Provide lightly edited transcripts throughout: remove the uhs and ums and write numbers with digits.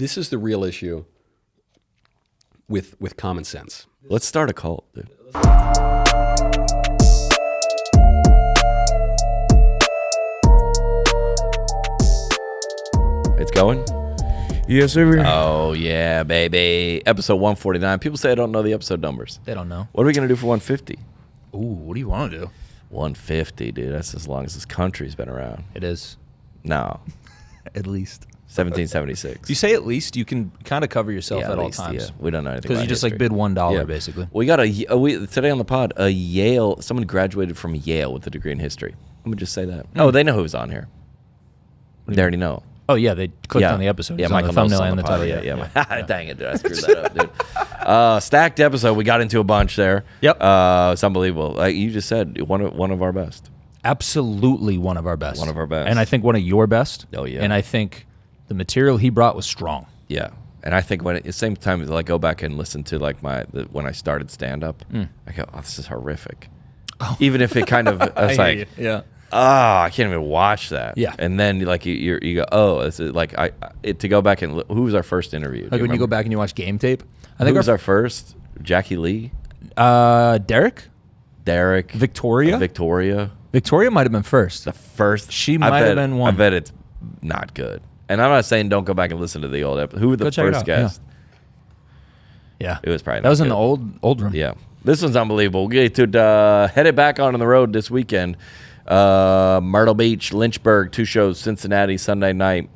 This is the real issue with common sense. Let's start a cult, dude. It's going? Yes, sir. Oh, yeah, baby. Episode 149. People say I don't know the episode numbers. They don't know. What are we going to do for 150? Ooh, what do you want to do? 150, dude. That's as long as this country's been around. It is. No. At least. 1776. If you say at least, you can kind of cover yourself at all times. Yeah. We don't know anything Because about you just history. like bid $1, basically. We got today on the pod, a Yale, someone graduated from Yale with a degree in history. Let me just say that. Oh, they know who's on here. They already know. Oh, yeah, they clicked on the episode. Yeah, It's on Michael the thumbnail Knowles and the on title. Yeah. Dang it, dude. I screwed that up, dude. Stacked episode. We got into a bunch there. Yep. It's unbelievable. Like you just said, one of our best. Absolutely one of our best. One of our best. And I think one of your best. Oh, yeah. And I think the material he brought was strong. Yeah. And I think at the same time, like go back and listen to like when I started stand up, I go, oh, this is horrific. Oh. Even if it kind of, it's like, yeah. Oh, I can't even watch that. Yeah. And then like you go, oh, it's like to go back and who was our first interview? Like when you go back and you watch game tape. I think who was our first? Jackie Lee? Derek? Victoria? Victoria might have been first. The first. She might have been one. I bet it's not good. And I'm not saying don't go back and listen to the old episode. Who were the first guest? Yeah. It was probably that was good. in the old room. Yeah. This one's unbelievable. We'll get to headed back on the road this weekend. Myrtle Beach, Lynchburg, 2 shows, Cincinnati, Sunday night.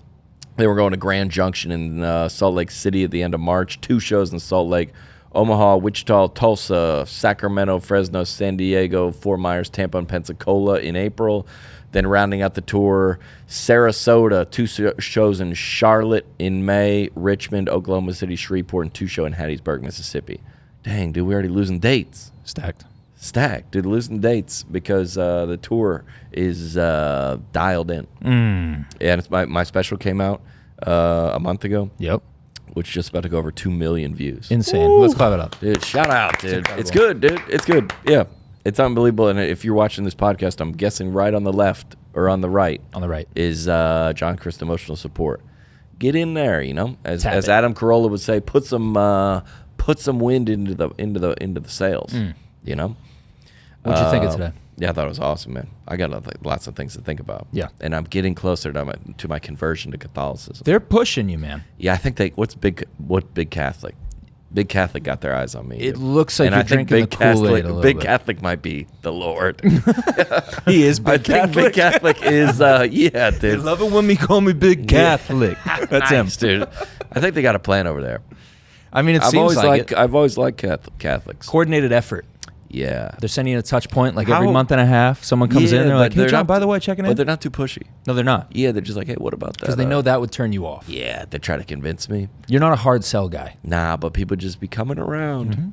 They were going to Grand Junction in Salt Lake City at the end of March. 2 shows in Salt Lake, Omaha, Wichita, Tulsa, Sacramento, Fresno, San Diego, Fort Myers, Tampa, and Pensacola in April. Then rounding out the tour, Sarasota, 2 shows in Charlotte in May, Richmond, Oklahoma City, Shreveport, and 2 shows in Hattiesburg, Mississippi. Dang, dude, we're already losing dates. Stacked, dude, losing dates because the tour is dialed in. And it's my special came out a month ago. Yep. Which is just about to go over 2 million views. Insane. Woo. Let's clap it up. Dude, shout out, dude. It's good, dude. It's good. Yeah. It's unbelievable. And if you're watching this podcast, I'm guessing right on the left or on the right. On the right. Is John Crist emotional support. Get in there, you know. As Adam Carolla would say, put some wind into the sails. You know? What'd you think of today? Yeah, I thought it was awesome, man. I got lots of things to think about. Yeah. And I'm getting closer to my conversion to Catholicism. They're pushing you, man. Yeah, I think what Big Catholic? Big Catholic got their eyes on me. It looks like and you're I think drinking the Kool-Aid a little Big bit. Catholic might be the Lord. He is Big Catholic. Big Catholic is, yeah, dude. I love it when me call me Big Catholic. That's him. Dude. I think they got a plan over there. I mean, I've always liked Catholics. Coordinated effort. Yeah. They're sending you a touch point like every month and a half. Someone comes in, they're like, hey, John, by the way, checking in. But they're not too pushy. No, they're not. Yeah, they're just like, hey, what about that? Because they know that would turn you off. Yeah, they try to convince me. You're not a hard sell guy. Nah, but people just be coming around.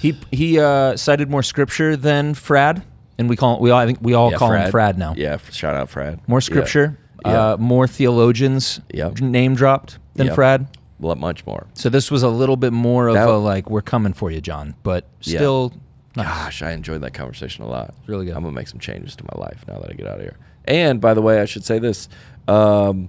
He cited more scripture than Frad, and I think we all call him Frad now. Yeah, shout out Frad. More scripture, Yeah. more theologians name dropped than Frad. Well, much more. So this was a little bit more of a like, we're coming for you, John, but still. Nice. Gosh, I enjoyed that conversation a lot. It's really good. I'm going to make some changes to my life now that I get out of here. And, by the way, I should say this. You know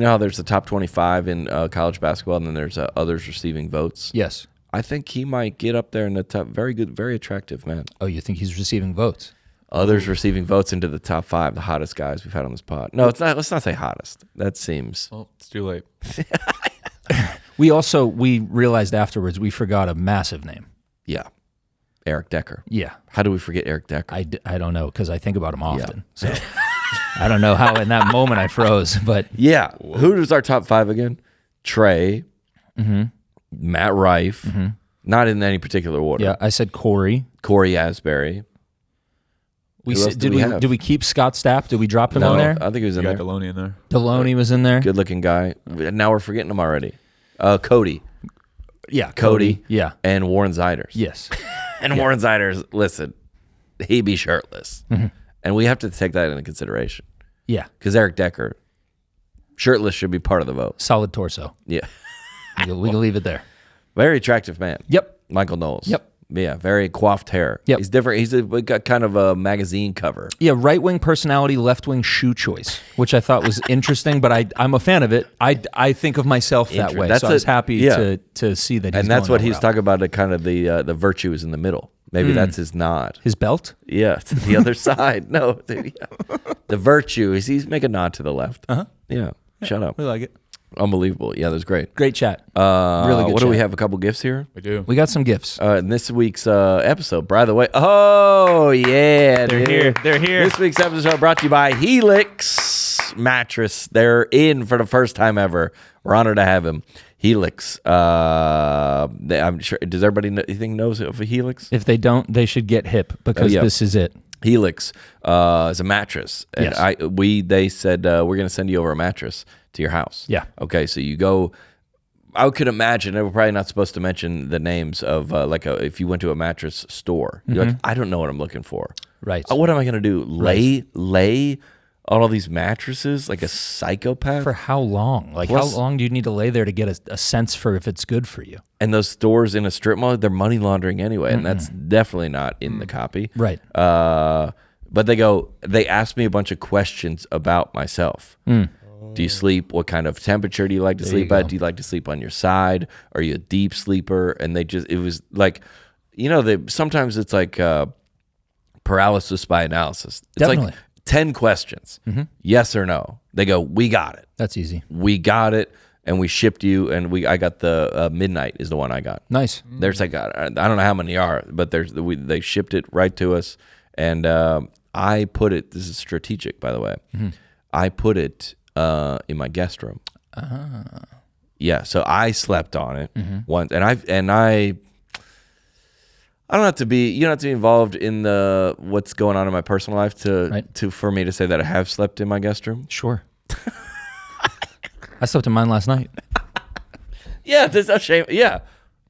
how there's the top 25 in college basketball and then there's others receiving votes? Yes. I think he might get up there in the top. Very good, very attractive man. Oh, you think he's receiving votes? Others receiving votes into the top 5, the hottest guys we've had on this pod. No, it's not. Let's not say hottest. That seems. Well, it's too late. We realized afterwards we forgot a massive name. Yeah. Eric Decker. Yeah. How do we forget Eric Decker? I don't know because I think about him often. So I don't know how in that moment I froze, but yeah. Who was our top 5 again? Trey, Matt Rife, not in any particular order. Yeah, I said Corey Asbury. Did we keep Scott Stapp? Did we drop him in there? I think he was in You there. got Deloney in there. Deloney was in there. Good looking guy. Now we're forgetting him already. Cody. Yeah, Cody. Yeah. And Warren Ziders. Yes. And Warren Ziders, listen, he be shirtless. And we have to take that into consideration. Yeah. Because Eric Decker, shirtless should be part of the vote. Solid torso. Yeah. We can leave it there. Very attractive man. Yep. Michael Knowles. Yep. very coiffed hair. Yep. He's different. He's got kind of a magazine cover. Yeah, right-wing personality, left-wing shoe choice, which I thought was interesting, but I'm a fan of it. I think of myself that way, so I was happy to see that he's And that's going what he's talking about, the virtue is in the middle. Maybe that's his nod. His belt? Yeah, to the other side. No, yeah. The virtue is he's making a nod to the left. Yeah, shut up. We like it. Unbelievable. Yeah, that was great. Great chat. Really good. What do we have? A couple gifts here. We do. We got some gifts. In this week's episode, by the way. Oh yeah, They're here. They're here. This week's episode brought to you by Helix mattress. They're in for the first time ever. We're honored to have him. Helix. I'm sure. Does everybody you think knows of a Helix? If they don't, they should get hip because this is it. Helix is a mattress, and Yes. they said we're going to send you over a mattress to your house. Yeah. Okay, so you go. I could imagine, and we're probably not supposed to mention the names of if you went to a mattress store, you're like, I don't know what I'm looking for. Right. What am I going to do? Lay on all these mattresses like a psychopath? For how long? Like, Plus- how long do you need to lay there to get a sense for if it's good for you? And those stores in a strip mall, they're money laundering anyway, and that's definitely not in the copy. Right. But they asked me a bunch of questions about myself. Do you sleep? What kind of temperature do you like to sleep at? Do you like to sleep on your side? Are you a deep sleeper? And it was like, sometimes it's like paralysis by analysis. It's Definitely. like 10 questions. Yes or no. They go, we got it. That's easy. We got it. And we shipped you, and I got the midnight is the one I got. Nice. There's like, I don't know how many are, but they shipped it right to us. And I put it, this is strategic, by the way. I put it in my guest room. Yeah, so I slept on it once, and I don't have to be. You don't have to be involved in what's going on in my personal life for me to say that I have slept in my guest room. Sure. I slept in mine last night. Yeah, there's no shame. Yeah,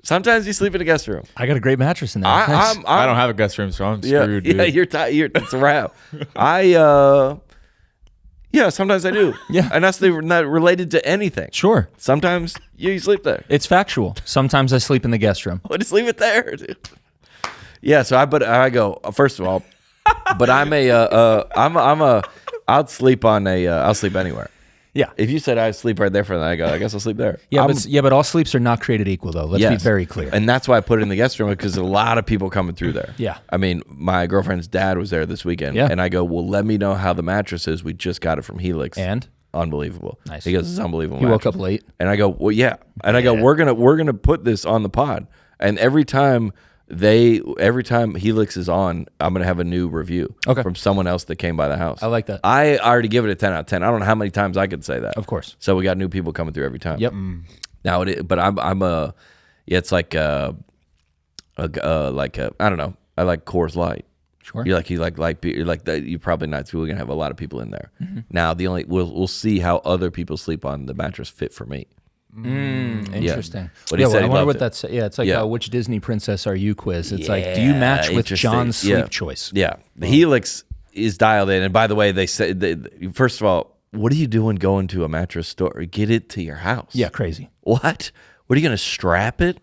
sometimes you sleep in a guest room. I got a great mattress in there. Nice. I don't have a guest room, so I'm screwed. Yeah, dude. you're tired. It's a wrap. Yeah, sometimes I do. Yeah. And that's not related to anything. Sure. Sometimes you sleep there. It's factual. Sometimes I sleep in the guest room. Well, just leave it there, dude. Yeah, so I go, first of all, but I'll sleep I'll sleep anywhere. Yeah. If you said I sleep right there for that, I go, I guess I'll sleep there. Yeah, but all sleeps are not created equal, though. Let's be very clear. And that's why I put it in the guest room, because a lot of people coming through there. Yeah. I mean, my girlfriend's dad was there this weekend. Yeah. And I go, well, let me know how the mattress is. We just got it from Helix. And? Unbelievable. Nice. He goes, it's unbelievable. He woke up late. And I go, well, yeah. And I go, we're gonna put this on the pod. And every time Helix is on, I'm gonna have a new review from someone else that came by the house. I like that. I already give it a 10 out of 10. I don't know how many times I could say that. Of course. So we got new people coming through every time. Yep. Now it's like I don't know. I like Coors Light. Sure. You like beer. You're like that. You're probably not. We're gonna have a lot of people in there. Now we'll see how other people sleep on the mattress fit for me. Interesting. But he said I he wonder loved what it. that's. Yeah, it's like which Disney princess are you quiz? It's like, do you Yeah, match with interesting. John's sleep Yeah. choice? Yeah, the Helix is dialed in. And by the way, they said, first of all, what are you doing going to a mattress store? Get it to your house. Yeah, crazy. What? What are you gonna strap it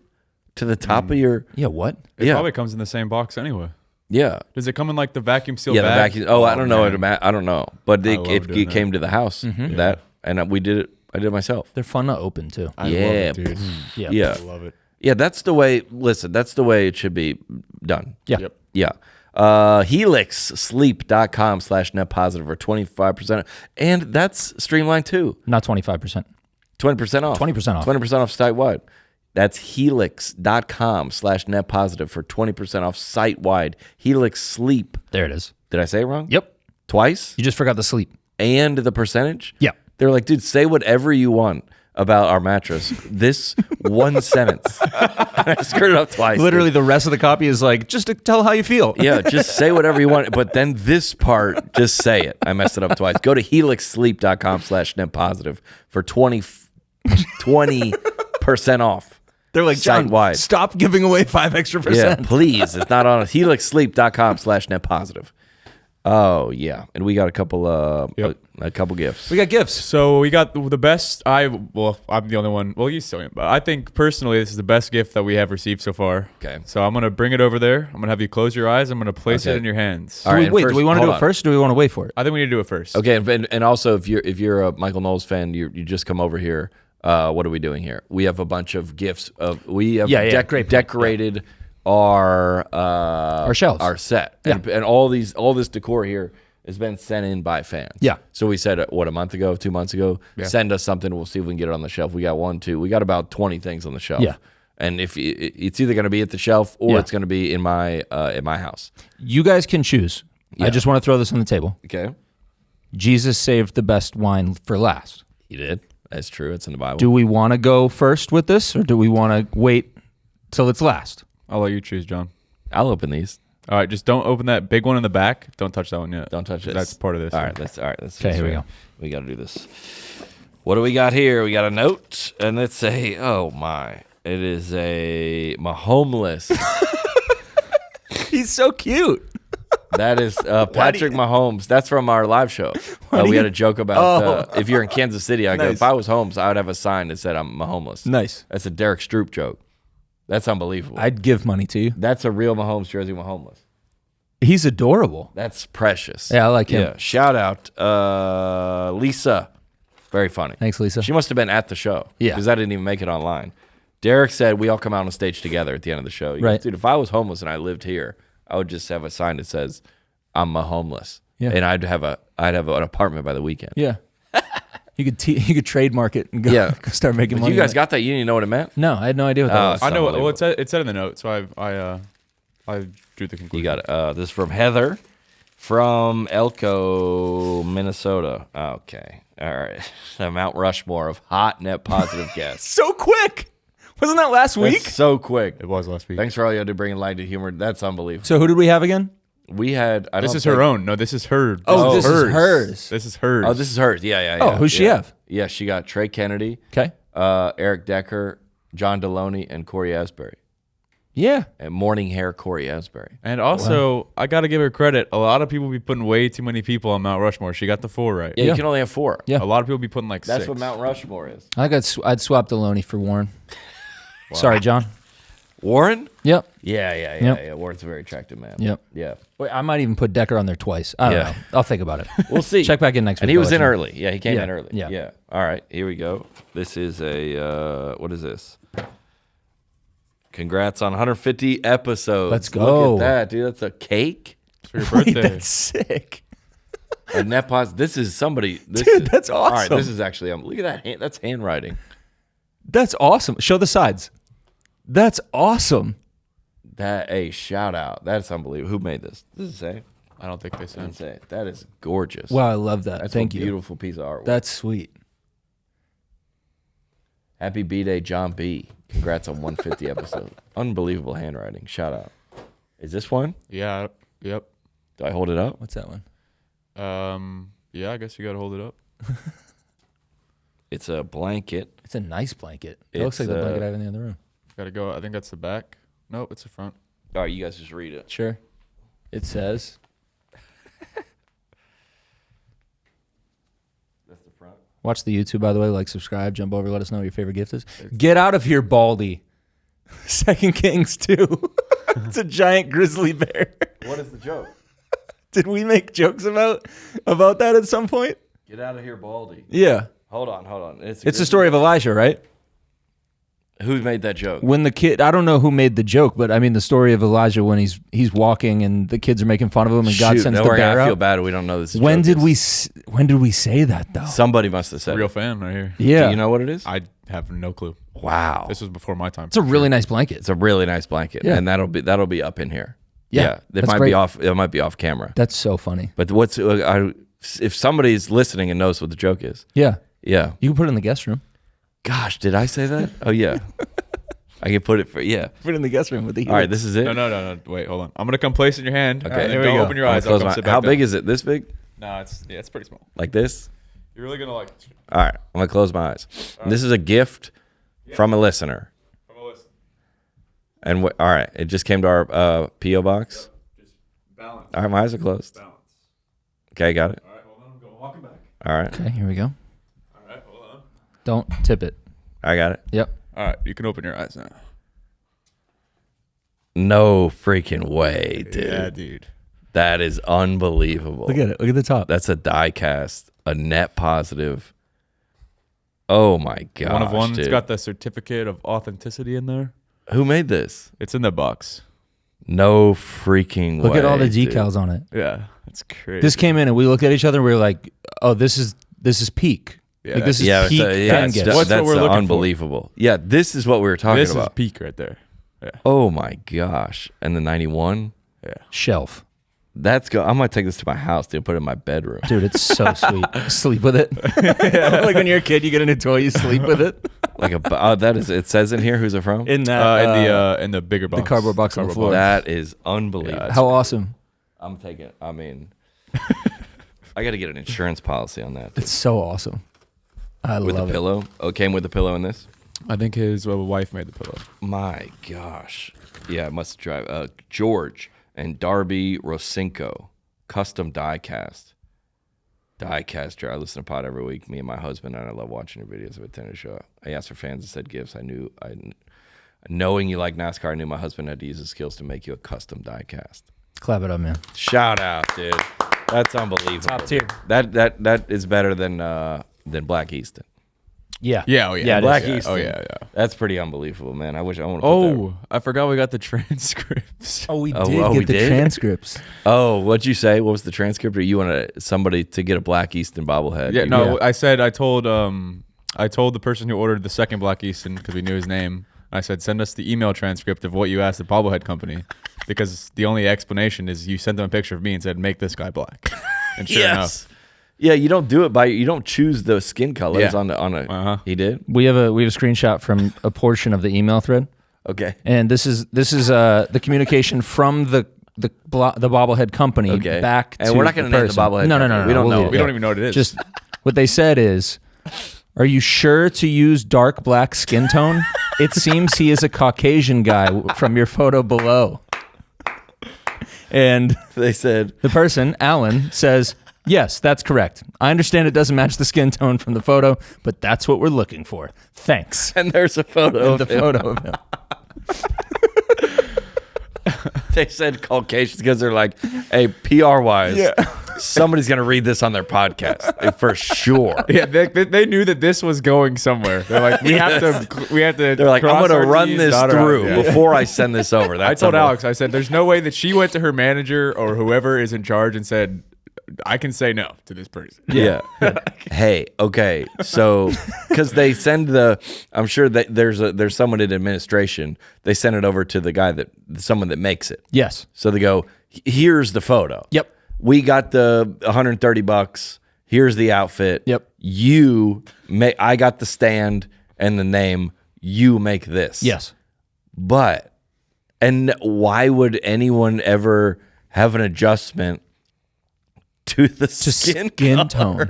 to the top of your? Yeah, what? It probably comes in the same box anyway. Yeah. Does it come in like the vacuum seal Yeah, the bag? vacuum. Oh, I don't know. man. I don't know. But I love it doing came to the house. And we did it. I did it myself. They're fun to open too. I Yeah. love it, dude. Yeah. Yeah. I love it. Yeah, that's the way. Listen, that's the way it should be done. Yeah. Yep. Yeah. HelixSleep.com/net positive for 25%. And that's streamlined too. Not 25%. 20% off. 20% off. 20% off site wide. That's Helix.com/net positive for 20% off site wide. Helix Sleep. There it is. Did I say it wrong? Yep. Twice? You just forgot the sleep. And the percentage? Yeah. They're like, dude, say whatever you want about our mattress. This one sentence. I screwed it up twice. Literally, the rest of the copy is like, just to tell how you feel. Yeah, just say whatever you want. But then this part, just say it. I messed it up twice. Go to helixsleep.com/net positive for 20% off. They're like, John, site-wide. stop giving away 5 extra Yeah, %. please. It's not on helixsleep.com/net positive. Oh yeah, and we got a couple Yep. a couple gifts. We got gifts. So we got the best. I'm the only one. Well, you still am, but I think personally this is the best gift that we have received so far. Okay. So I'm gonna bring it over there. I'm gonna have you close your eyes. I'm gonna place it in your hands. All right, Do we want to do it first, or do we want to wait for it? I think we need to do it first. Okay, and also if you're a Michael Knowles fan, you just come over here. What are we doing here? We have a bunch of gifts. We have great point. decorated our shelves, our set, and all this decor here has been sent in by fans. Yeah. So we said, a month ago, 2 months ago, send us something. We'll see if we can get it on the shelf. We got we got about 20 things on the shelf. Yeah. And if it's either going to be at the shelf or it's going to be in my house. You guys can choose. I just want to throw this on the table. Okay. Jesus saved the best wine for last. He did. That's true. It's in the Bible. Do we want to go first with this, or do we want to wait till it's last? I'll let you choose, John. I'll open these. All right, just don't open that big one in the back. Don't touch that one yet. Don't touch this. That's part of this. All right. Let's Okay, here we go. We got to do this. What do we got here? We got a note, and it's oh my. It is a Mahomeless. He's so cute. That is Patrick Mahomes. That's from our live show. We had a joke about if you're in Kansas City, I go, if I was Holmes, I would have a sign that said I'm Mahomeless. Nice. That's a Derek Stroop joke. That's unbelievable. I'd give money to you. That's a real Mahomes jersey, Mahomeless. He's adorable. That's precious. Yeah, I like him. Yeah. Shout out Lisa. Very funny. Thanks, Lisa. She must have been at the show. Yeah. Because I didn't even make it online. Derek said we all come out on stage together at the end of the show. He goes, dude, if I was homeless and I lived here, I would just have a sign that says, I'm Mahomeless. Yeah. And I'd have an apartment by the weekend. Yeah. You could trademark it and go start making money. You guys got that? You didn't know what it meant? No, I had no idea what that was. I know. Well, it said in the note, so I drew the conclusion. You got it. This is from Heather from Elko, Minnesota. Okay. All right. A Mount Rushmore of hot net positive guests. So quick. Wasn't that last week? That's so quick. It was last week. Thanks for all you had to bring light to humor. That's unbelievable. So who did we have again? We had. This is her own. No, this is her. This is hers. This is hers. Oh, this is hers. Yeah. Oh, who's she have? Yeah, she got Trey Kennedy, Okay. Eric Decker, John Deloney, and Corey Asbury. Yeah. And morning hair Corey Asbury. And also, I got to give her credit. A lot of people be putting way too many people on Mount Rushmore. She got the 4 right. Yeah, you can only have 4. Yeah. A lot of people be putting like That's 6. what Mount Rushmore is. I'd swap Deloney for Warren. Sorry, John. Warren? Yep. Yeah. Warren's a very attractive man. Yep. Yeah. Wait, I might even put Decker on there twice. I don't know. I'll think about it. We'll see. Check back in next week. And he was in I'll let early. Yeah, he came in early. Yeah. All right, here we go. This is what is this? Congrats on 150 episodes. Let's go. Look at that, dude. That's a cake. It's for your birthday. Wait, that's sick. A net pos. This is somebody. Dude, that's All right, awesome. this is actually. Look at that. That's handwriting. That's awesome. Show the sides. That's awesome. Shout out. That's unbelievable. Who made this? Does it say? I don't think they said. Doesn't say. That is gorgeous. Wow, I love that. That's Thank a you. beautiful piece of artwork. That's sweet. Happy B-Day, John B. Congrats on 150 episode. Unbelievable handwriting. Shout out. Is this one? Yeah. Yep. Do I hold it up? What's that one? Yeah, I guess you got to hold it up. It's a blanket. It's a nice blanket. It looks like the blanket I have in the other room. Got to go. I think that's the back. Nope, it's the front. All right, you guys just read it. Sure. It says. That's the front. Watch the YouTube, by the way. Like, subscribe, jump over, let us know what your favorite gift is. Get out of here, Baldy. 2 Kings 2. It's a giant grizzly bear. What is the joke? Did we make jokes about that at some point? Get out of here, Baldy. Yeah. Hold on. It's the story of Elijah, right? Who made that joke? When the kid, I don't know who made the joke, but I mean the story of Elijah when he's walking and the kids are making fun of him and God sends the bear I out. feel bad. We don't know this. When did we say that though? Somebody must have said Real it. fan right here. Yeah. Do you know what it is? I have no clue. Wow. This was before my time. It's a really nice blanket. It's a really nice blanket, Yeah. and that'll be up in here. Yeah, It that's might great. be off. It might be off camera. That's so funny. But if somebody's listening and knows what the joke is? Yeah. Yeah. You can put it in the guest room. Gosh, did I say that? Oh yeah. I can put it for Put it in the guest room with the Helix. All right, this is it. No. Wait, hold on. I'm gonna come place it in your hand. Okay, And here then we go. go. Open your I'm eyes. gonna I'll close come sit my- How back big down. is it? This big? No, it's pretty small. Like this? You're really gonna like All right, I'm gonna close my eyes. This is a gift from a listener. from a list. And all right, it just came to our PO box. Just balance. All right, my eyes are closed. Balance. Okay, got it. All right, hold on. I'm going walking back. All right. Okay, here we go. All right, hold on. Don't tip it. I got it. Yep. All right, you can open your eyes now. No freaking way, dude. Yeah, dude. That is unbelievable. Look at it. Look at the top. That's a die cast, a net positive. Oh my gosh, One of one. dude. It's got the certificate of authenticity in there. Who made this? It's in the box. No freaking way. Look at all the dude. decals on it. Yeah, that's crazy. This came in and we looked at each other and we were like, "Oh, this is peak. Yeah, like this is Yeah, peak fan gifts." What's that's what we're looking for. unbelievable. Yeah, this is what we were talking This about. is peak right there. Yeah. Oh my gosh. And the 91? Yeah. Shelf. That's go. I'm gonna take this to my house, dude. Put it in my bedroom. Dude, it's so sweet. Sleep with it. Like when you're a kid, you get a new toy, you sleep with it. Like that is. It says in here who's it from. In that, In the bigger box. the cardboard box on the floor. That is unbelievable. Yeah, How awesome. I'm taking. I mean, I got to get an insurance policy on that. It's so awesome. I With love the pillow. Oh, came with the pillow in this. I think his wife made the pillow. My gosh. Yeah, it must drive. George and Darby Rosinko, custom die cast. Die caster. I listen to pod every week. Me and my husband, and I love watching your videos of it. Tend to show up. I asked for fans and said gifts. Knowing you like NASCAR, I knew my husband had to use his skills to make you a custom die cast. Clap it up, man. Shout out, dude. That's unbelievable. Top tier. That is better than Black Easton. Yeah. Yeah, oh yeah. Yeah, it Black is. Easton. Oh yeah, yeah. That's pretty unbelievable, man. I wish I want to. Put that. Oh, I forgot we got the transcripts. Oh, we Oh, did well, get we the did? transcripts. Oh, what'd you say? What was the transcript? Or you wanted somebody to get a Black Easton bobblehead? Yeah, You- no, I told the person who ordered the second Black Easton because we knew his name. I said, send us the email transcript of what you asked the Bobblehead company, because the only explanation is you sent them a picture of me and said, make this guy black. And sure enough, Yeah, you don't do it you don't choose the skin colors Yeah. on a. Uh-huh. He did. We have a screenshot from a portion of the email thread, Okay. and this is the communication from the bobblehead company Okay. back And to we're not gonna the name the person. bobblehead No. company. We don't We'll know. leave it. we don't even know what it is. Just what they said is, are you sure to use dark black skin tone? It seems he is a Caucasian guy from your photo below. And They said. the person, Alan, says, yes, that's correct. I understand it doesn't match the skin tone from the photo, but that's what we're looking for. Thanks. And there's a photo And of the him. photo of him. They said Caucasians because they're like, hey, PR wise, somebody's gonna read this on their podcast for sure. yeah, they knew that this was going somewhere. They're like, we have to. They're like, I'm cross gonna our run T's, this dot our through I's. Yeah. before I send this over. I That's told unbelievable. Alex, I said, there's no way that she went to her manager or whoever is in charge and said, I can say no to this person. Yeah. Hey, okay. So, because they send I'm sure that there's someone in administration. They send it over to the guy someone that makes it. Yes. So they go, here's the photo. Yep. We got the $130. Here's the outfit. Yep. I got the stand and the name. You make this. Yes. And why would anyone ever have an adjustment to the skin tone?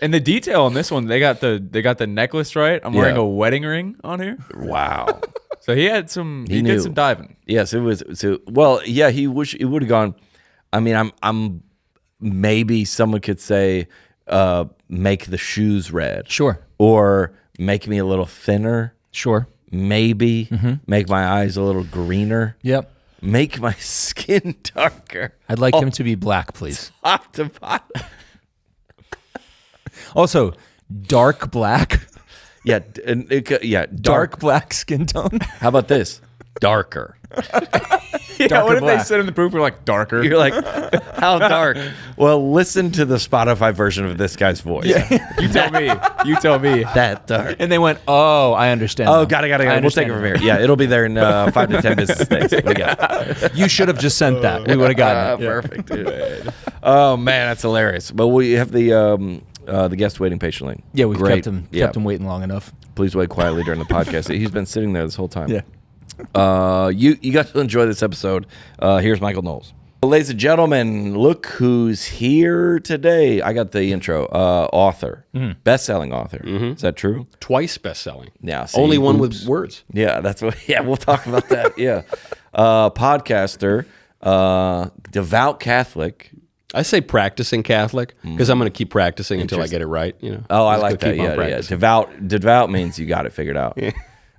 And the detail on this one, they got the necklace right. I'm wearing Yeah. a wedding ring on here. Wow. So he had some. He knew. did some diving. Yes, it was. So, well, yeah, he would have gone. I mean, I'm maybe someone could say, make the shoes red. Sure. Or make me a little thinner. Sure. Maybe make my eyes a little greener. Yep. Make my skin darker. I'd like him to be black, please. Top to bottom. Also, dark black. Yeah, Dark black skin tone. How about this? Darker. Yeah, what if black. they sent him the proof? We're like darker. You're like, how dark? Well, listen to the Spotify version of this guy's voice. You tell me. You tell me. That dark. And they went, oh, I understand. Oh, now. got it. I We'll take understand it from now. here. Yeah, it'll be there in 5 to 10 business days. We got it. You should have just sent that. We would have gotten it. Perfect, dude. Oh man, that's hilarious. But we have the guest waiting patiently. Yeah, we've Great. kept him waiting long enough. Please wait quietly during the podcast. He's been sitting there this whole time. Yeah. You got to enjoy this episode. Here's Michael Knowles. Ladies and gentlemen, look who's here today. I got the intro. Author, best-selling author. Is that true? Twice best-selling. Yeah. See, Only one oops. with words. Yeah, that's what. Yeah, we'll talk about that. Yeah, podcaster, devout Catholic, I say practicing Catholic because I'm going to keep practicing until I get it right. Oh, I like that. Yeah. Devout means you got it figured out.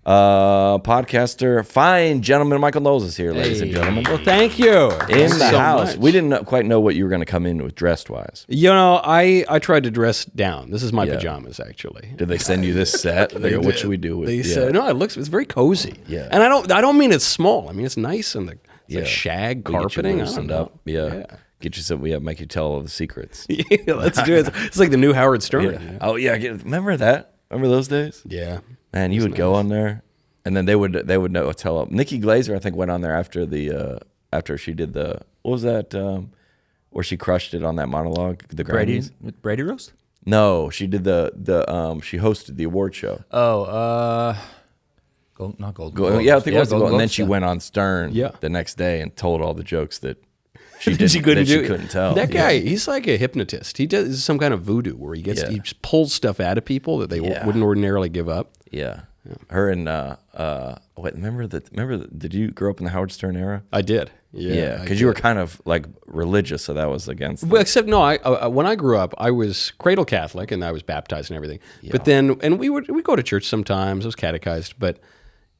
Podcaster, fine gentleman, Michael Knowles is here, ladies and gentlemen. Well, thank you. In the house. We didn't quite know what you were going to come in with dressed-wise. I tried to dress down. This is my pajamas, actually. Did they send you this set? They go, what should we do with They said, no, it's very cozy. Yeah. And I don't mean it's small. I mean, it's nice and it's like shag carpeting. I don't know. Yeah. Get you some, make you tell all the secrets. Yeah, let's do it. It's like the new Howard Stern. Yeah. Oh, yeah. Remember that? Remember those days? Yeah. Man, you would go on there, and then they would know tell them. Nikki Glazer, I think, went on there after she did what was that? Where she crushed it on that monologue, the Grammys. Brady roast? No, she did she hosted the award show. Oh, not Golden Globes. Yeah, I think it was. Golden And then Globes, she went on Stern the next day and told all the jokes that she couldn't tell. That guy, he's like a hypnotist. He does some kind of voodoo where he just pulls stuff out of people that they wouldn't ordinarily give up. Yeah. Her and did you grow up in the Howard Stern era? I did. Yeah, because you were kind of like religious, so that was against them. Well, except when I grew up, I was cradle Catholic and I was baptized and everything. Yeah. But then, and we go to church sometimes. I was catechized, but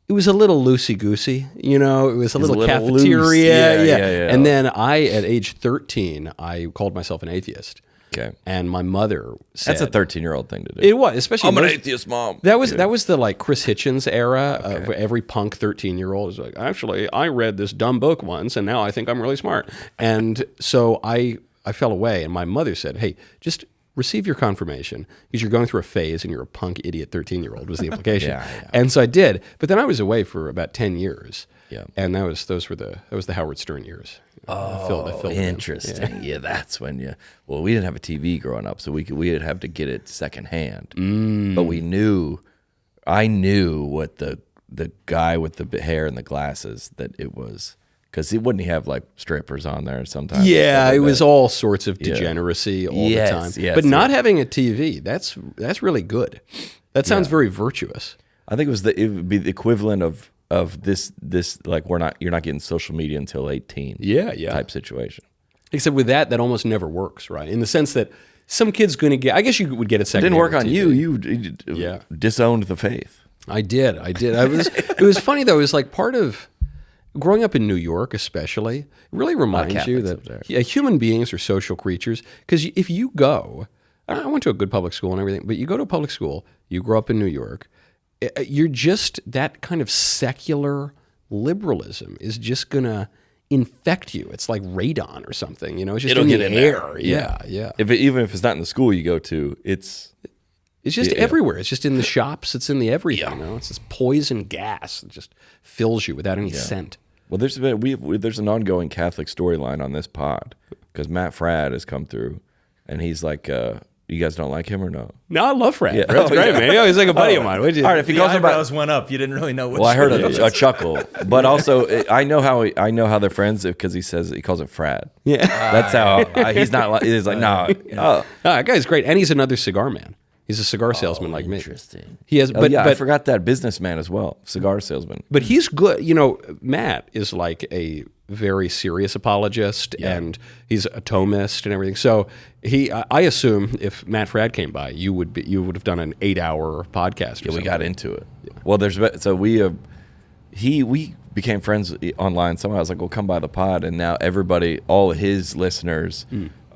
it was a little loosey-goosey, it was a little cafeteria. Yeah. And then at age 13, I called myself an atheist. Okay. And my mother said... That's a 13-year-old thing to do. It was, especially... I'm an atheist, Mom. That was the like Chris Hitchens era of every punk 13-year-old is like, actually, I read this dumb book once, and now I think I'm really smart. And so I fell away, and my mother said, hey, just receive your confirmation, because you're going through a phase, and you're a punk idiot 13-year-old, was the implication. Yeah. And so I did, but then I was away for about 10 years. Yeah. And that was the Howard Stern years. Oh, I filled interesting. Yeah, that's when we didn't have a TV growing up, so we'd have to get it secondhand. But I knew what the guy with the hair and the glasses that it was, because wouldn't he have like strippers on there sometimes? Yeah, it was all sorts of degeneracy all the time. But not having a TV, that's really good. That sounds very virtuous. I think it would be the equivalent of this like you're not getting social media until 18 type situation. Except with that almost never works, right? In the sense that some kid's going to get, I guess you would get it second. It didn't work on you. You disowned the faith. I did. It was funny though. It was like part of growing up in New York, especially. It really reminds you that human beings are social creatures. Because if you go, I went to a good public school and everything, but you go to a public school, you grow up in New York, you're just, that kind of secular liberalism is just going to infect you. It's like radon or something, it's just in the air. Yeah. Even if it's not in the school you go to, it's just everywhere. It's just in the shops. It's in the everything. It's this poison gas that just fills you without any scent. Well, there's an ongoing Catholic storyline on this pod, because Matt Fradd has come through, and he's like, you guys don't like him or no? No, I love Fradd. Frad's great, man. He's like a buddy of mine. All right, if he goes eyebrows went up, you didn't really know what. Well, I heard a chuckle, but also I know how they're friends because he calls it Fradd. Yeah, that's how he's not. He's like, no, that guy's great, and he's another cigar man. He's a cigar salesman like me. Interesting. He has, but I forgot that businessman as well, cigar salesman. But he's good. Matt is like a very serious apologist, and he's a Thomist and everything. So I assume if Matt Fradd came by, you would have done an 8-hour podcast. We got into it. Yeah. Well, we became friends online. Somehow I was like, "Well, come by the pod," and now everybody, all his listeners,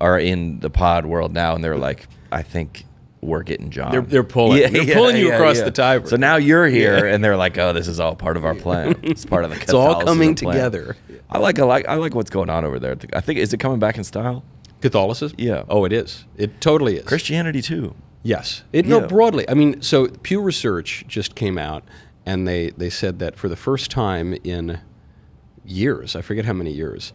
are in the pod world now, and they're like, "I think we're getting John." They're pulling. They're pulling you across the Tiber. So now you're here, and they're like, "Oh, this is all part of our plan. It's part of the Catholicism It's all coming plan." together. I like what's going on over there. I think, is it coming back in style? Catholicism? Yeah. Oh, it is. It totally is. Christianity too. Yes. No, broadly. I mean, so Pew Research just came out, and they said that for the first time in years, I forget how many years,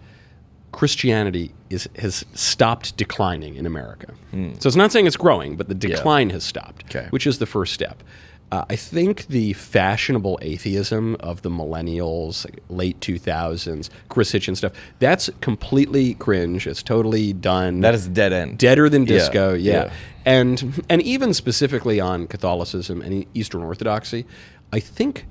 Christianity has stopped declining in America. So it's not saying it's growing, but the decline has stopped, which is the first step. I think the fashionable atheism of the millennials, like late 2000s, Chris Hitchens stuff, that's completely cringe. It's totally done. That is dead end. Deader than disco, yeah. And even specifically on Catholicism and Eastern Orthodoxy, I think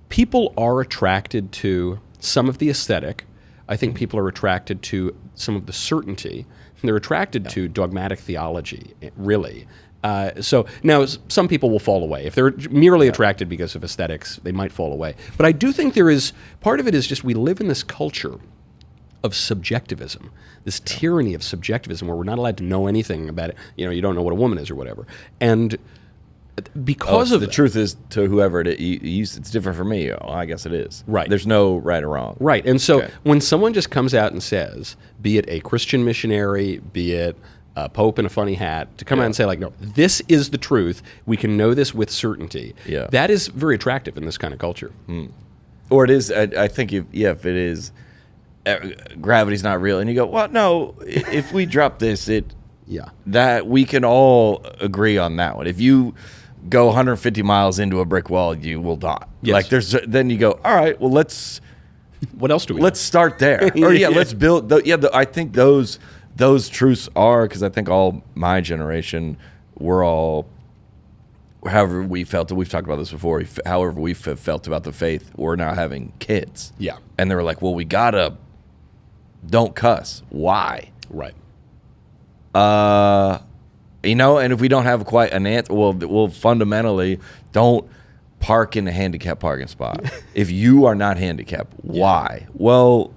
people are attracted to some of the aesthetic. I think people are attracted to some of the certainty. They're attracted to dogmatic theology, really. So now some people will fall away. If they're merely attracted because of aesthetics, they might fall away. But I do think there is, part of it is just we live in this culture of subjectivism, this tyranny of subjectivism where we're not allowed to know anything about it. You don't know what a woman is or whatever. And because of the truth is to whoever it's different for me. Oh, I guess it is. Right. There's no right or wrong. Right. And so when someone just comes out and says, be it a Christian missionary, be it a pope in a funny hat, to come out and say, like, no, this is the truth. We can know this with certainty. Yeah. That is very attractive in this kind of culture. Or it is, I think, if it is, gravity's not real. And you go, well, no, if we drop this, that we can all agree on that one. If you go 150 miles into a brick wall, you will die. Yes. Then you go, all right, well, what else do we let's start there. Or let's build, I think those truths are, because I think all my generation, we're all, however we felt, we've talked about this before, however we felt about the faith, we're now having kids. Yeah. And they were like, well, we gotta, don't cuss. Why? Right. And if we don't have quite an answer, we'll fundamentally don't park in a handicapped parking spot. If you are not handicapped, why? Well,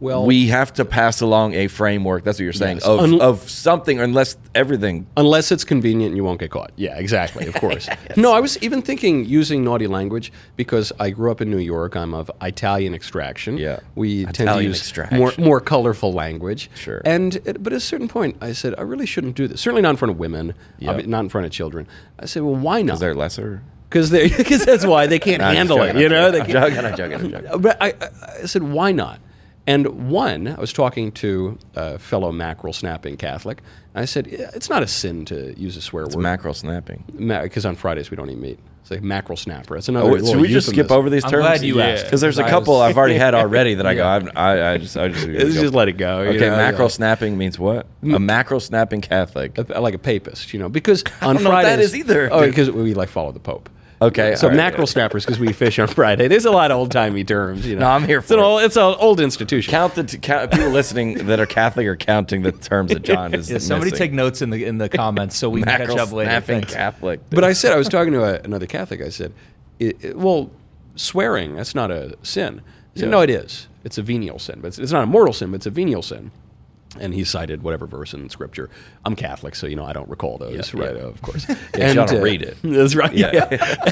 we have to pass along a framework. That's what you're saying, of something, unless it's convenient and you won't get caught. Yeah, exactly. Of course. No, I was even thinking using naughty language because I grew up in New York. I'm of Italian extraction. Yeah, we tend to use more colorful language. Sure. But at a certain point, I said I really shouldn't do this. Certainly not in front of women. Not in front of children. I said, well, why not? Because they're lesser. Because that's why they can't handle it. I'm joking. But I said, why not? And I was talking to a fellow mackerel snapping Catholic. I said, it's not a sin to use a swear word. Mackerel snapping. Because on Fridays we don't eat meat. It's like mackerel snapper. It's another. Should we just skip over these terms? I'm glad you asked. Because there's a couple I've already had already that I go, I just just let it go. Okay, mackerel snapping means what? A mackerel snapping Catholic. Like a papist, because on Fridays. I don't know what that is either. Oh, because we follow the Pope. Okay. So mackerel snappers because we fish on Friday. There's a lot of old-timey terms. No, I'm here for it. It's an old institution. Count people listening that are Catholic are counting the terms that John is somebody missing. take notes in the comments so we can catch up later. Snapping Catholic. But I was talking to another Catholic. I said, swearing, that's not a sin. He said, no, it is. It's a venial sin. But it's not a mortal sin, but it's a venial sin. And he cited whatever verse in Scripture. I'm Catholic, so I don't recall those, right? Of course. And you don't read it. That's right. Yeah.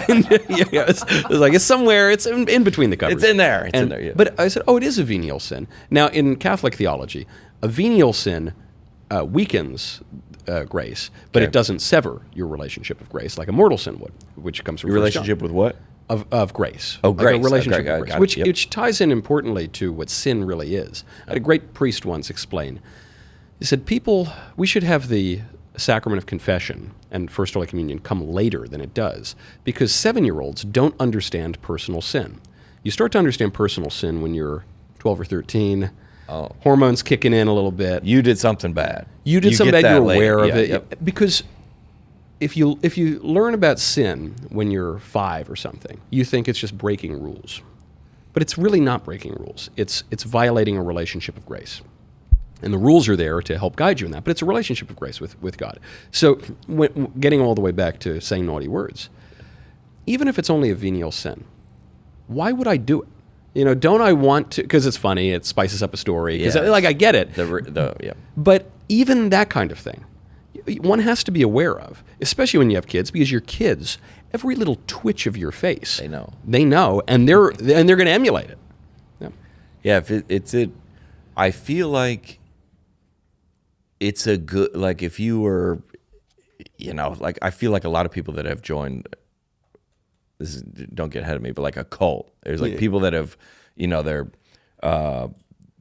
And, it's like it's somewhere. It's in between the covers. It's in there. It's in there. Yeah. But I said, it is a venial sin. Now, in Catholic theology, a venial sin weakens grace, but it doesn't sever your relationship of grace like a mortal sin would, which comes from your relationship with what? Of grace. Oh, grace. Like a relationship of grace, it. which ties in importantly to what sin really is. I had a great priest once explain. He said, we should have the sacrament of confession and First Holy Communion come later than it does because 7-year-olds don't understand personal sin. You start to understand personal sin when you're 12 or 13. Oh. Hormones kicking in a little bit. You did something bad. You did something bad. You're aware of it. Yep. Because if you learn about sin when you're 5 or something, you think it's just breaking rules. But it's really not breaking rules. It's violating a relationship of grace. And the rules are there to help guide you in that. But it's a relationship of grace with God. So getting all the way back to saying naughty words, even if it's only a venial sin, why would I do it? Don't I want to? Because it's funny. It spices up a story. Because I get it. But even that kind of thing, one has to be aware of, especially when you have kids, because your kids, every little twitch of your face, they know, and they're going to emulate it. Yeah. I feel like it's a good, like if you were, like I feel like a lot of people that have joined, don't get ahead of me, but like a cult. There's like people that have,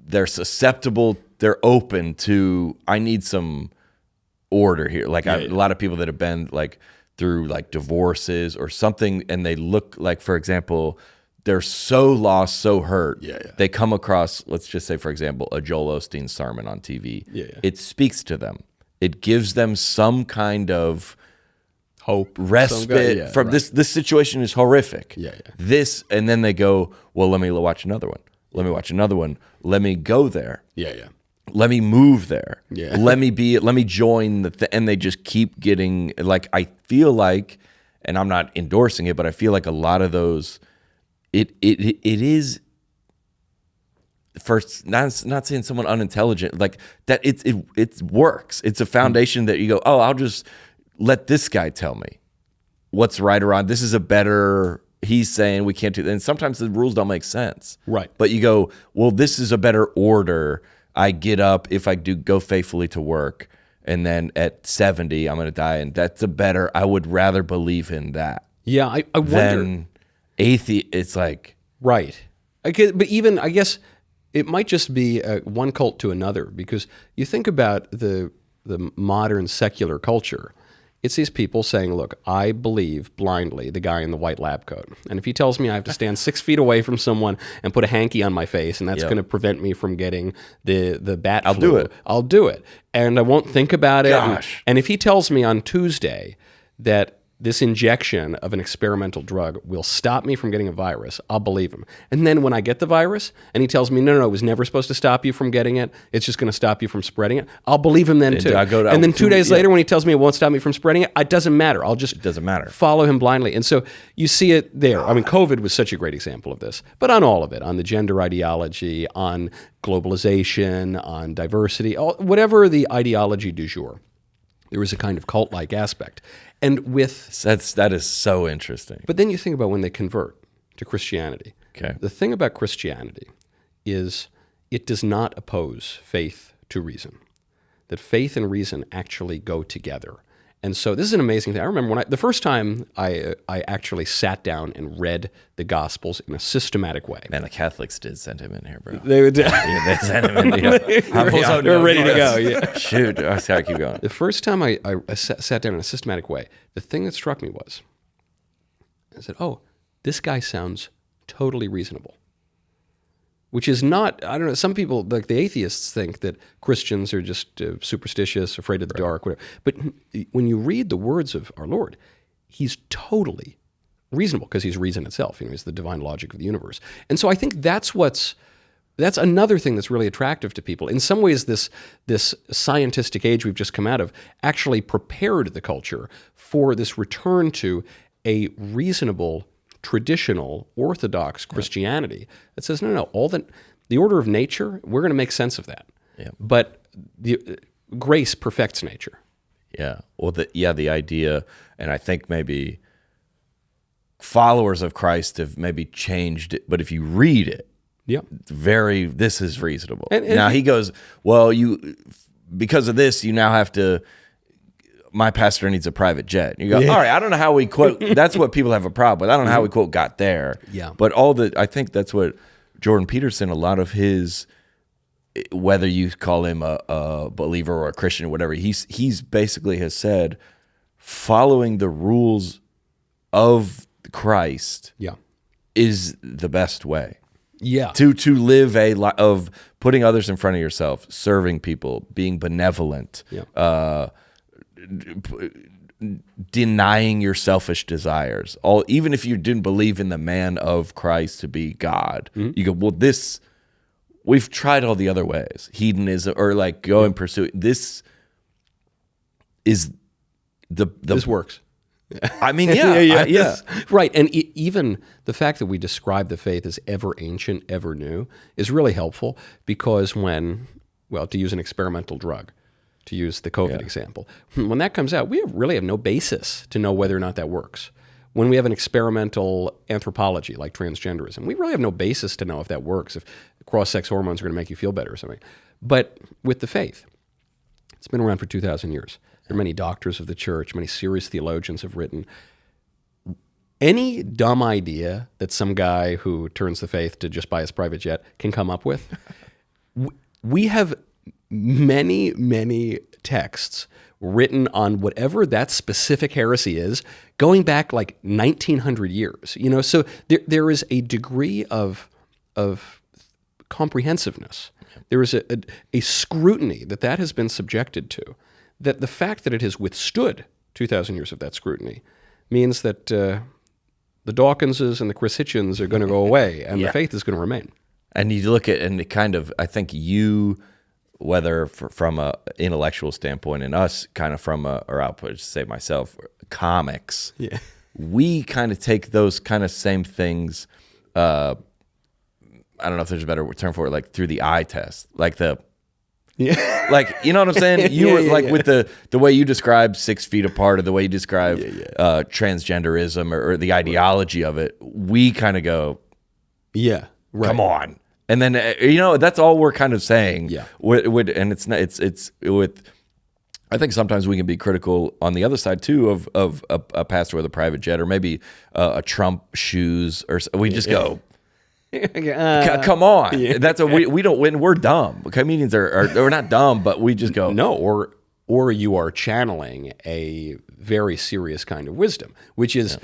they're susceptible, they're open to, I need some order here. Like a lot of people that have been like through like divorces or something, and they look like, for example, they're so lost, so hurt. They come across, let's just say, for example, a Joel Osteen sermon on TV. It speaks to them. It gives them some kind of hope, respite from this situation is horrific. This, and then they go, well, let me watch another one. Let me watch another one. Let me go there. let me move there. Yeah. Let me join and they just keep getting, like, I feel like, and I'm not endorsing it, but I feel like a lot of those, it is, first, not saying someone unintelligent, like that it works. It's a foundation that you go, oh, I'll just let this guy tell me what's right or wrong. This is a better, he's saying we can't do that. And sometimes the rules don't make sense. Right. But you go, well, this is a better order. I get up if I do go faithfully to work, and then at 70, I'm going to die. And that's I would rather believe in that. Yeah, I wonder. Than it's like. Right. Okay, but even, I guess, it might just be one cult to another, because you think about the modern secular culture. It's these people saying, look, I believe blindly the guy in the white lab coat. And if he tells me I have to stand 6 feet away from someone and put a hanky on my face, and that's going to prevent me from getting the bat flu, do it. I'll do it. And I won't think about it. Gosh. And if he tells me on Tuesday that this injection of an experimental drug will stop me from getting a virus, I'll believe him. And then when I get the virus and he tells me, no, it was never supposed to stop you from getting it, it's just going to stop you from spreading it, I'll believe him then too. And then 2 days later when he tells me it won't stop me from spreading it doesn't matter. I'll just follow him blindly. And so you see it there. I mean, COVID was such a great example of this, but on all of it, on the gender ideology, on globalization, on diversity, whatever the ideology du jour, there was a kind of cult-like aspect. And that is so interesting. But then you think about when they convert to Christianity. Okay. The thing about Christianity is it does not oppose faith to reason. That faith and reason actually go together. And so this is an amazing thing. I remember the first time I actually sat down and read the Gospels in a systematic way. Man, the Catholics did send him in here, bro. They would. Yeah, they sent him in here. They're ready to go. Yeah. Shoot, I gotta keep going. The first time I sat down in a systematic way, the thing that struck me was, I said, oh, this guy sounds totally reasonable. Which is not, I don't know, some people, like the atheists, think that Christians are just superstitious, afraid of the dark, whatever. But when you read the words of our Lord, he's totally reasonable, because he's reason itself. He's the divine logic of the universe. And so I think that's another thing that's really attractive to people. In some ways, this scientific age we've just come out of actually prepared the culture for this return to a reasonable, traditional, orthodox Christianity that says, no, all the order of nature, we're going to make sense of that. Yeah. But the grace perfects nature. Yeah. Well, the idea, and I think maybe followers of Christ have maybe changed it, but if you read it, this is reasonable. And now he goes, well, because of this, you now have to, my pastor needs a private jet. You go, all right, I don't know how we quote, that's what people have a problem with. I don't know how we quote got there. Yeah. But I think that's what Jordan Peterson, a lot of his, whether you call him a believer or a Christian or whatever, he's basically has said, following the rules of Christ is the best way. Yeah. To live a life of putting others in front of yourself, serving people, being benevolent, denying your selfish desires. Even if you didn't believe in the man of Christ to be God, you go, well, we've tried all the other ways. Hedonism, or like go and pursue it. This is this works. I mean, yeah. Right. And even the fact that we describe the faith as ever ancient, ever new is really helpful, because to use an experimental drug, to use the COVID example, when that comes out, we really have no basis to know whether or not that works. When we have an experimental anthropology like transgenderism, we really have no basis to know if that works, if cross-sex hormones are going to make you feel better or something. But with the faith, it's been around for 2,000 years. There are many doctors of the church, many serious theologians have written. Any dumb idea that some guy who turns the faith to just buy his private jet can come up with, we have many, many texts written on whatever that specific heresy is, going back like 1,900 years. So there is a degree of comprehensiveness. There is a scrutiny that has been subjected to, that the fact that it has withstood 2,000 years of that scrutiny means that the Dawkinses and the Chris Hitchens are going to go away, and the faith is going to remain. And you look at, and it kind of, I think whether from a intellectual standpoint and us kind of from or I'll say myself, comics. Yeah. We kind of take those kind of same things. I don't know if there's a better term for it, like through the eye test, like like, you know what I'm saying? You were like with the way you describe 6 feet apart, or the way you describe transgenderism or the ideology of it. We kind of go, right. Come on. And then, that's all we're kind of saying. Yeah. And it's with, I think sometimes we can be critical on the other side too of a pastor with a private jet, or maybe a Trump shoes, or we just go, come on. Yeah. That's we don't win. We're dumb. Comedians are not dumb, but we just go, no, or you are channeling a very serious kind of wisdom, which is,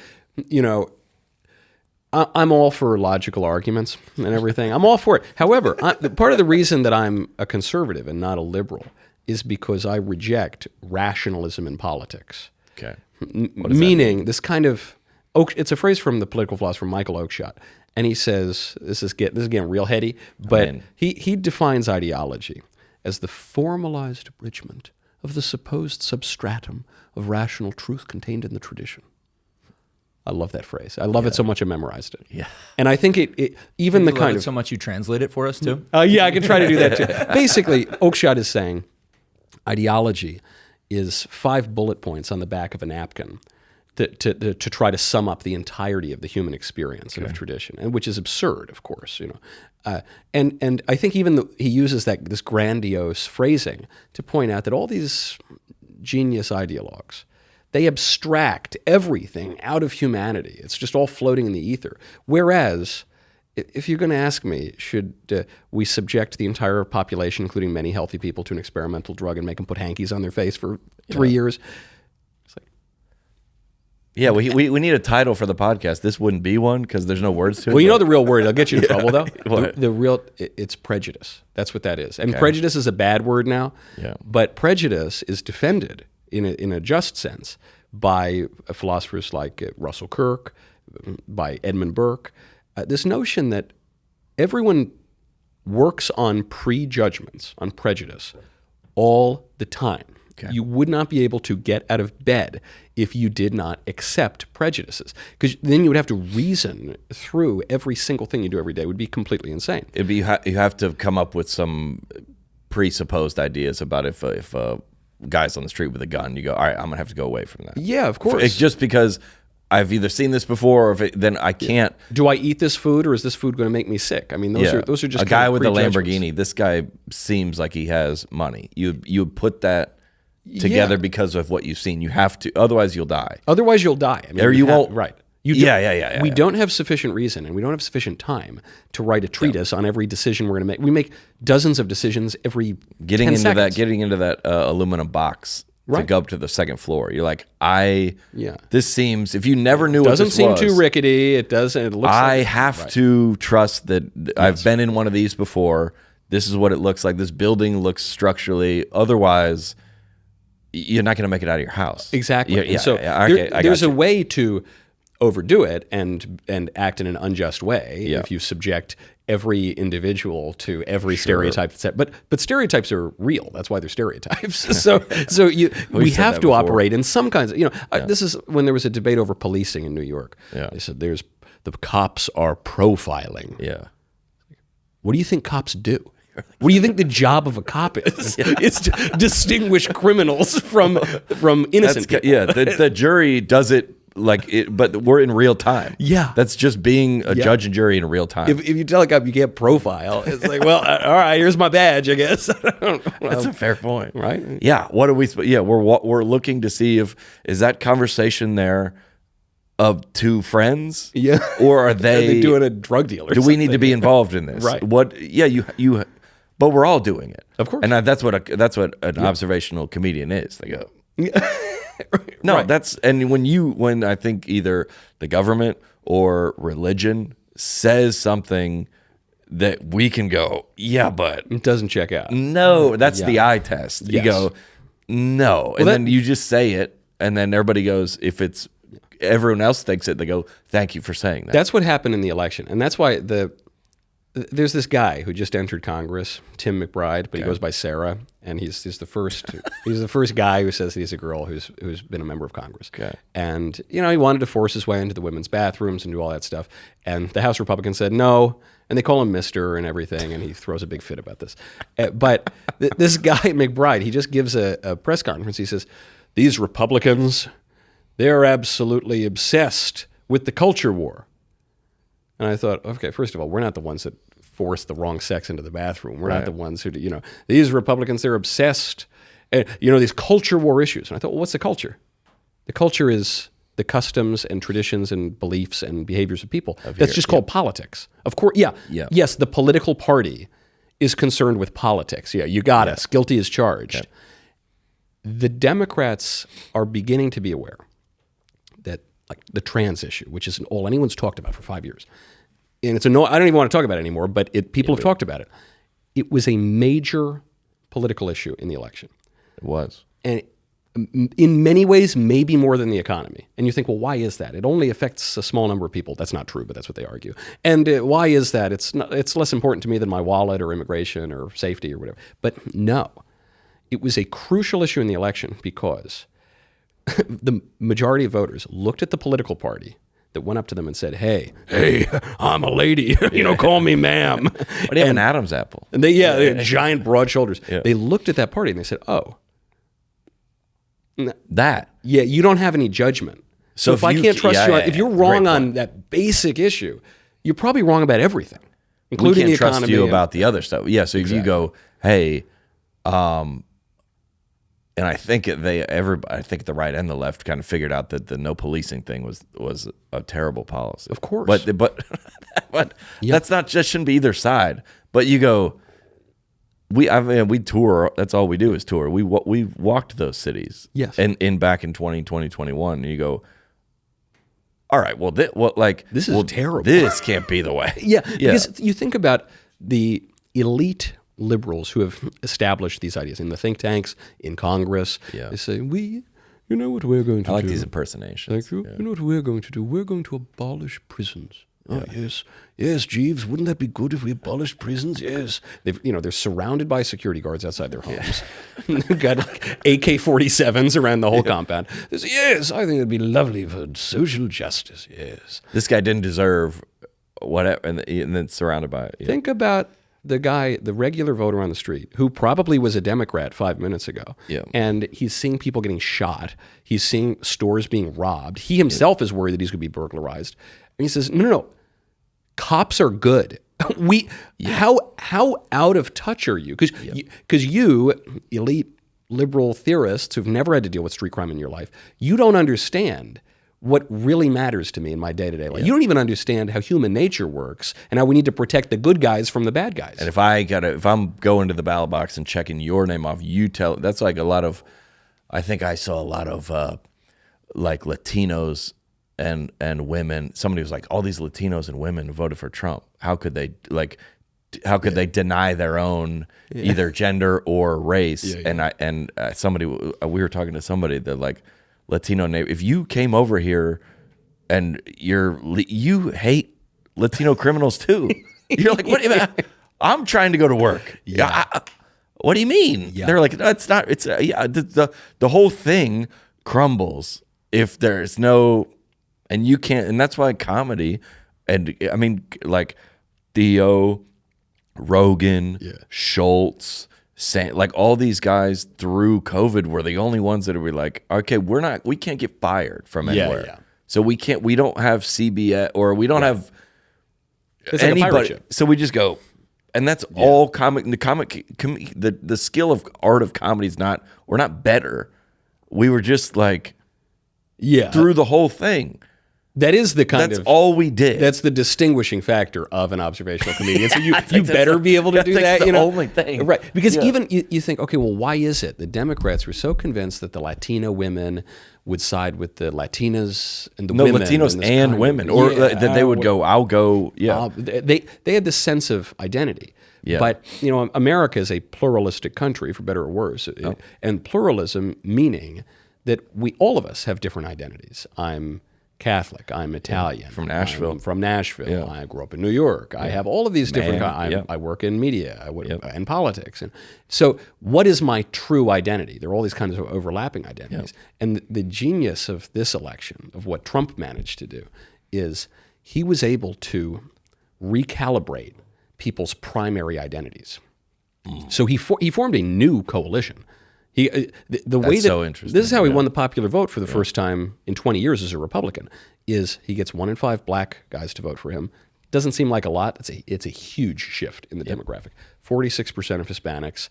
I'm all for logical arguments and everything. I'm all for it. However, part of the reason that I'm a conservative and not a liberal is because I reject rationalism in politics. Okay. Meaning this kind of, it's a phrase from the political philosopher Michael Oakeshott, and he says, this is getting real heady, but he defines ideology as the formalized abridgment of the supposed substratum of rational truth contained in the tradition. I love that phrase. I love it so much I memorized it. Yeah. And I think it even the kind of... so much you translate it for us too? Yeah, I can try to do that too. Basically, Oakeshott is saying ideology is 5 bullet points on the back of a napkin to try to sum up the entirety of the human experience and of tradition, and which is absurd, of course. And I think even he uses this grandiose phrasing to point out that all these genius ideologues, they abstract everything out of humanity. It's just all floating in the ether. Whereas, if you're going to ask me, should we subject the entire population, including many healthy people, to an experimental drug and make them put hankies on their face for 3 years? It's like, yeah, we need a title for the podcast. This wouldn't be one because there's no words to it. Well, you know the real word. I'll get you in trouble, though. What? It's prejudice. That's what that is. And prejudice is a bad word now. Yeah. But prejudice is defended in a just sense by philosophers like Russell Kirk, by Edmund Burke. This notion that everyone works on prejudgments, on prejudice, all the time. Okay. You would not be able to get out of bed if you did not accept prejudices, because then you would have to reason through every single thing you do every day. It would be completely insane. You have to come up with some presupposed ideas about if a guy's on the street with a gun, you go, all right, I'm going to have to go away from that. Yeah, of course. It's just because I've either seen this before, or then I can't. Do I eat this food, or is this food going to make me sick? I mean, those are just a guy with a Lamborghini. This guy seems like he has money. You would put that together because of what you've seen. You have to, otherwise you'll die. I mean, or you won't. Right. We don't have sufficient reason, and we don't have sufficient time to write a treatise on every decision we're going to make. We make dozens of decisions every 10 seconds. Getting into that aluminum box to go up to the second floor. You're like, this seems, if you never knew what this was. Doesn't seem too rickety. It doesn't. It looks I have to trust that I've been in one of these before. This is what it looks like. This building looks structurally. Otherwise, you're not going to make it out of your house. Exactly. There's a way to overdo it and act in an unjust way if you subject every individial to every stereotype. But stereotypes are real. That's why they're stereotypes. So we have to operate in some kinds of, this is when there was a debate over policing in New York. Yeah. They said the cops are profiling. Yeah. What do you think cops do? What do you think the job of a cop is? It's to distinguish criminals from innocent people. Yeah, the jury does it like it, but we're in real time. Yeah. That's just being a judge and jury in real time. If you tell a cop you can't profile, it's like, well, all right, here's my badge, I guess. That's a fair point. Right? Yeah. What are we, we're looking to see is that conversation there of two friends? Yeah. Or are they doing a drug deal or do we need to be involved in this? Right. But we're all doing it. Of course. And that's what an observational comedian is. They go, no, right. when I think either the government or religion says something that we can go, yeah, but it doesn't check out. No, that's the eye test. Yes. You go, no, and then you just say it, and then everybody goes, if it's everyone else thinks it, they go, thank you for saying that. That's what happened in the election, and that's why the there's this guy who just entered Congress, Tim McBride, but he goes by Sarah, and he's the first guy who says that he's a girl who's been a member of Congress. Okay. And he wanted to force his way into the women's bathrooms and do all that stuff. And the House Republicans said no, and they call him Mister and everything, and he throws a big fit about this. But this guy McBride, he just gives a press conference. He says, "These Republicans, they're absolutely obsessed with the culture war." And I thought, okay, first of all, we're not the ones that force the wrong sex into the bathroom. We're not the ones who, these Republicans, they're obsessed, these culture war issues. And I thought, well, what's the culture? The culture is the customs and traditions and beliefs and behaviors of people. That's just called politics. Of course, yes, the political party is concerned with politics. Yeah, you got us. Guilty as charged. Okay. The Democrats are beginning to be aware that, like, the trans issue, which isn't all anyone's talked about for 5 years. And I don't even want to talk about it anymore, but people have talked about it. It was a major political issue in the election. It was. And in many ways, maybe more than the economy. And you think, well, why is that? It only affects a small number of people. That's not true, but that's what they argue. And why is that? It's less important to me than my wallet or immigration or safety or whatever. But no, it was a crucial issue in the election because the majority of voters looked at the political party that went up to them and said, hey, I'm a lady, call me ma'am. What do you have, an Adam's apple? And they had giant broad shoulders. Yeah. They looked at that party and they said, that. Yeah, you don't have any judgment. So if I can't trust you, if you're wrong on that basic issue, you're probably wrong about everything, including the economy. Trust you about the other stuff. Yeah, so if you go, hey, and I think I think the right and the left kind of figured out that the no policing thing was a terrible policy. Of course, but that's not just shouldn't be either side. But you go, we tour. That's all we do is tour. We walked those cities. Yes, and back in 2020, 2021, and you go, all right, well, this is terrible. This can't be the way. Yeah, because you think about the elite liberals who have established these ideas in the think tanks, in Congress. Yeah. They say, you know what we're going to do? I like these impersonations. You know what we're going to do? We're going to abolish prisons. Oh, yes, Jeeves, wouldn't that be good if we abolished prisons? Yes. They're surrounded by security guards outside their homes. They've got like AK-47s around the whole compound. They say, yes, I think it'd be lovely for social justice, yes. This guy didn't deserve whatever, and then surrounded by it. Yeah. Think about the regular voter on the street who probably was a Democrat 5 minutes ago. Yeah. And he's seeing people getting shot. He's seeing stores being robbed. He himself is worried that he's going to be burglarized. And he says, no. Cops are good. How out of touch are you? Because you, elite liberal theorists who've never had to deal with street crime in your life, you don't understand what really matters to me in my day-to-day life. You don't even understand how human nature works and how we need to protect the good guys from the bad guys. And if I'm going to the ballot box and checking your name off, that's like a lot of, I think I saw a lot of like Latinos and women. Somebody was like, all these Latinos and women voted for Trump. How could they they deny their own either gender or race? And somebody, we were talking to somebody that like, Latino neighbor. If you came over here and you hate Latino criminals too, you're like, what do you mean? I'm trying to go to work. Yeah. What do you mean? Yeah. They're like, no, it's not. It's the whole thing crumbles if there's no, and you can't. And that's why comedy, and I mean, like Theo, Rogan, Schultz. Like all these guys through COVID were the only ones that were like, okay, we can't get fired from anywhere. Yeah. So we don't have CBS or we don't have anybody. So we just go, and that's all comic. The skill of art of comedy is not, we're not better. We were just like, through the whole thing. That is That's all we did. That's the distinguishing factor of an observational comedian. So you better be able to do that. That's the only thing. Right. Because even you think, okay, well, why is it the Democrats were so convinced that the Latino women would side with the Latinas and the women? Latinos and women. Or that they would go, I'll go, they had this sense of identity. Yeah. But, America is a pluralistic country, for better or worse. And pluralism meaning that all of us have different identities. I'm Catholic. I'm Italian. From Nashville. I'm from Nashville. Yeah. I grew up in New York. I have all of these different. Man, I work in media. And politics. And so, what is my true identity? There are all these kinds of overlapping identities. And the genius of this election, of what Trump managed to do, is he was able to recalibrate people's primary identities. So he formed a new coalition. So interesting. This is how he won the popular vote for the first time in 20 years as a Republican. Is he gets 1 in 5 black guys to vote for him? Doesn't seem like a lot. It's a huge shift in the demographic. 46% of Hispanics,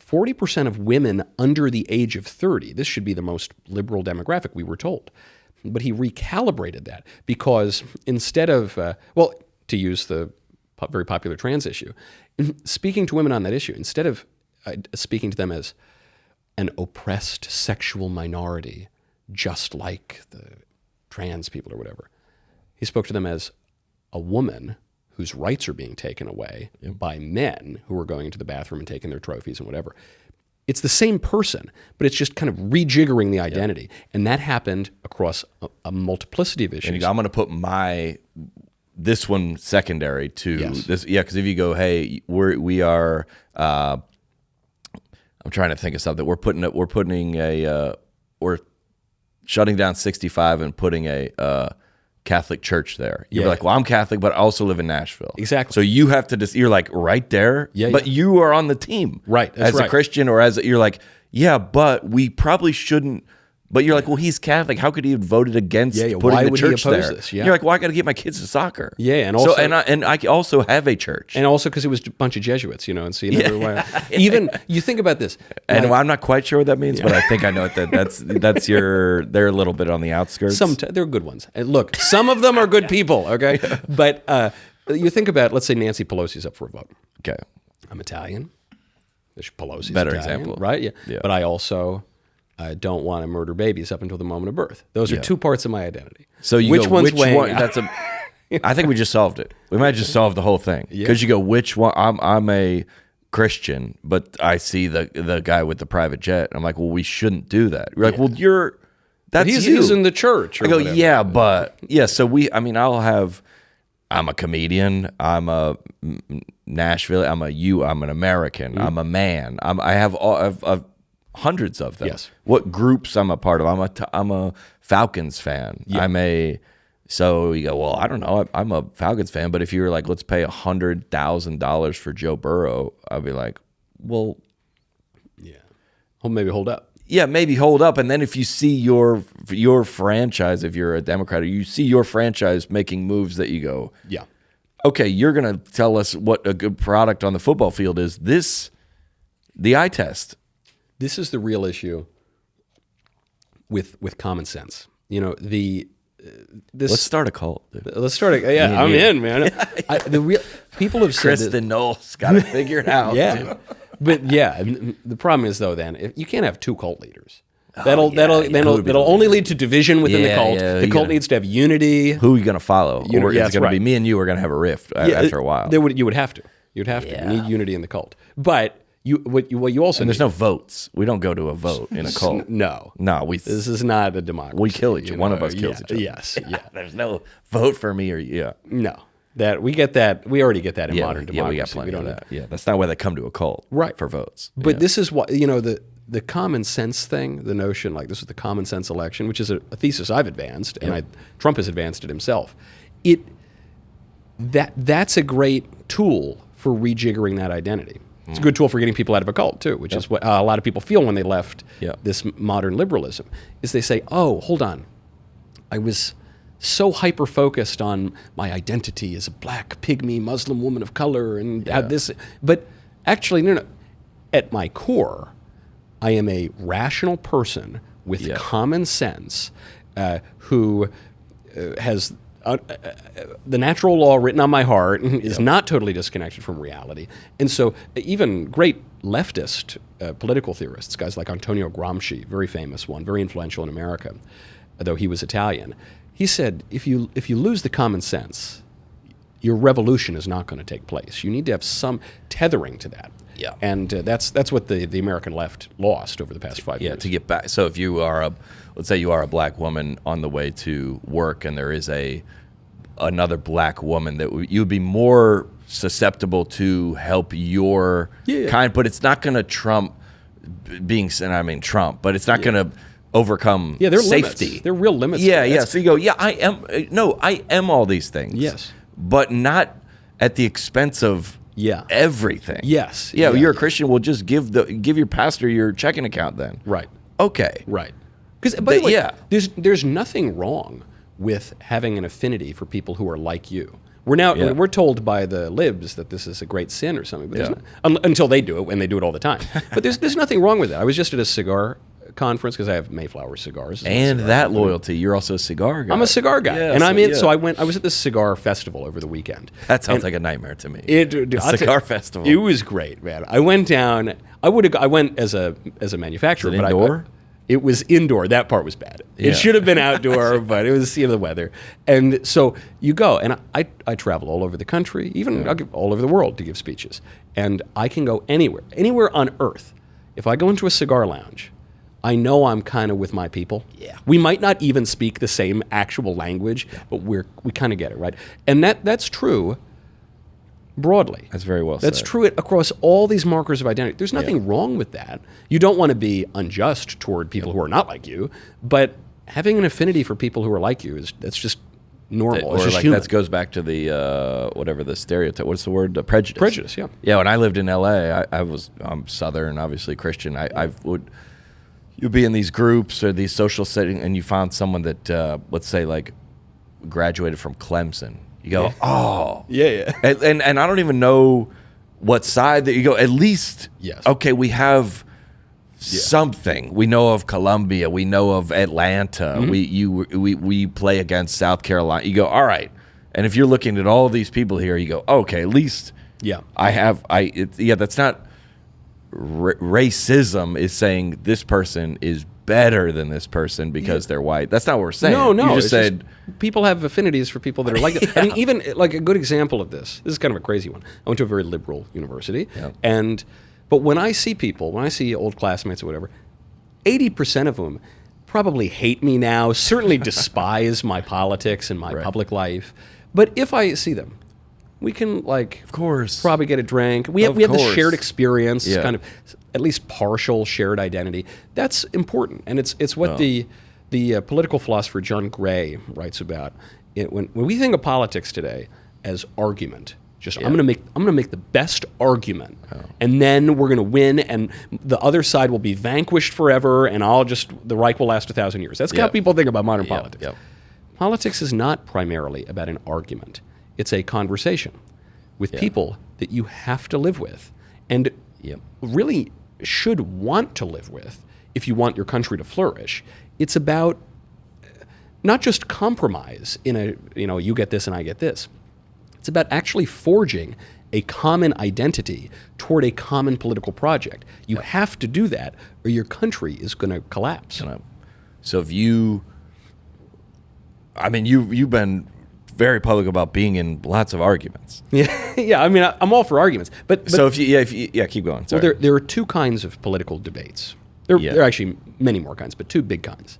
40% of women under the age of 30. This should be the most liberal demographic, we were told. But he recalibrated that because instead of to use the very popular trans issue, speaking to women on that issue, instead of speaking to them as an oppressed sexual minority, just like the trans people or whatever, he spoke to them as a woman whose rights are being taken away by men who are going into the bathroom and taking their trophies and whatever. It's the same person, but it's just kind of rejiggering the identity. And that happened across a multiplicity of issues. And I'm going to put this one secondary to this. Yeah, because if you go, hey, we are. I'm trying to think of something. We're shutting down 65 and putting a Catholic church there. You're like, well, I'm Catholic, but I also live in Nashville. Exactly. So you have to you're like right there, but you are on the team. Right. As a Christian or you're like, yeah, but we probably shouldn't. But you're like, well, he's Catholic. How could he have voted against putting why the would church he oppose there? this? Yeah. You're like, well, I got to get my kids to soccer. Yeah, and also, and I also have a church, and also because it was a bunch of Jesuits, and so you never even you think about this. And I'm not quite sure what that means, but I think I know what that's your. They're a little bit on the outskirts. They're good ones. And look, some of them are good people, okay, but you think about, let's say Nancy Pelosi's up for a vote. Okay, I'm Italian. Pelosi's better Italian, example, right? Yeah, but I also. I don't want to murder babies up until the moment of birth. Those are two parts of my identity. So which one? I think we just solved it. We might just solve the whole thing because you go, which one? I'm a Christian, but I see the guy with the private jet. I'm like, well, we shouldn't do that. You're like, well, he's in the church. Or I go, whatever. yeah, but So I'm a comedian. I'm a Nashville. I'm an American. I'm a man. I have hundreds of them. Yes. What groups I'm a part of? I'm a Falcons fan. Yeah. So you go, well, I don't know. I'm a Falcons fan, but if you were like, let's pay $100,000 for Joe Burrow, I'd be like, well, yeah. Well, maybe hold up. Yeah, maybe hold up. And then if you see your franchise, if you're a Democrat, or you see your franchise making moves that you go, yeah, okay, you're going to tell us what a good product on the football field is. The eye test. This is the real issue with common sense. Let's start a cult. Dude. Let's start I'm in, man. People have said Crist and Knowles got to figure it out. Yeah, dude. But the problem is though, then you can't have two cult leaders. That'll only lead to division within the cult. The cult needs to have unity. Who are you going to follow? Or it's going to be me and you are going to have a rift after a while. You would have to. You'd have to. You need unity in the cult. But what you also there's no votes. We don't go to a vote in a cult. No. This is not a democracy. We kill each other. One of us kills each other. Yes. Yeah. There's no vote for me or you. No. That we get that. We already get that in modern democracy. Yeah, we got plenty of that. Yeah, that's not why they come to a cult, right? For votes. But this is what the common sense thing. The notion like this was the common sense election, which is a thesis I've advanced, and Trump has advanced it himself. That's a great tool for rejiggering that identity. It's a good tool for getting people out of a cult too, which is what a lot of people feel when they left this modern liberalism. Is they say, "Oh, hold on, I was so hyper focused on my identity as a black pygmy Muslim woman of color and had this, but actually, no. At my core, I am a rational person with common sense who has." The natural law written on my heart is not totally disconnected from reality. And so even great leftist political theorists, guys like Antonio Gramsci, very famous one, very influential in America, though he was Italian, he said, if you lose the common sense, your revolution is not going to take place. You need to have some tethering to that. Yeah. And that's what the American left lost over the past 5 years. Yeah, to get back. So if you are let's say you are a black woman on the way to work, and there is another black woman that you'd be more susceptible to help your kind, but it's not going to trump Trump, but it's not going to overcome safety. Limits. There are real limits. Yeah. So you go, I am all these things. Yes. But not at the expense of everything. Yes. Yeah, you're a Christian. Well, just give your pastor your checking account then. Right. Okay. Right. Because there's nothing wrong with having an affinity for people who are like you. We're told by the libs that this is a great sin or something, but until they do it, and they do it all the time. But there's nothing wrong with that. I was just at a cigar conference because I have Mayflower cigars. And that loyalty, you're also a cigar guy. I'm a cigar guy, and so I was at this cigar festival over the weekend. That sounds like a nightmare to me. Cigar festival. It was great, man. I went down. I went as a manufacturer, but indoor. It was indoor. That part was bad. Yeah. It should have been outdoor, but it was the weather. And so you go, and I travel all over the country, even all over the world to give speeches. And I can go anywhere on earth. If I go into a cigar lounge, I know I'm kind of with my people. Yeah. We might not even speak the same actual language, but we kind of get it, right? And that's true broadly. That's very well said. That's true across all these markers of identity. There's nothing wrong with that. You don't want to be unjust toward people who are not like you, but having an affinity for people who are like you that's just normal. It's just human. That goes back to the whatever the stereotype. What's the word? The prejudice. Prejudice. Yeah. Yeah. When I lived in L.A., I'm Southern, obviously Christian. You'd be in these groups or these social settings, and you found someone that let's say like graduated from Clemson. You go, oh. Yeah. And I don't even know what side that you go. At least, okay, we have something. We know of Columbia. We know of Atlanta. Mm-hmm. We play against South Carolina. You go, all right. And if you're looking at all these people here, you go, okay, at least that's not racism is saying this person is better than this person because they're white. That's not what we're saying. No. You just said people have affinities for people that are like that. I mean, even like a good example of this is kind of a crazy one. I went to a very liberal university, but when I see old classmates or whatever, 80% of them probably hate me now, certainly despise my politics and my public life. But if I see them, we can of course, probably get a drink. We have this shared experience, kind of at least partial shared identity. That's important, and it's what the political philosopher John Gray writes about. When we think of politics today as argument, I'm going to make the best argument, and then we're going to win, and the other side will be vanquished forever, and the right will last 1,000 years. That's how people think about modern politics. Politics is not primarily about an argument. It's a conversation with people that you have to live with and really should want to live with if you want your country to flourish. It's about not just compromise in you get this and I get this. It's about actually forging a common identity toward a common political project. You have to do that or your country is going to collapse. So if you've been very public about being in lots of arguments. I mean, I'm all for arguments, but so if you keep going. Sorry. Well, there are two kinds of political debates. There are actually many more kinds, but two big kinds.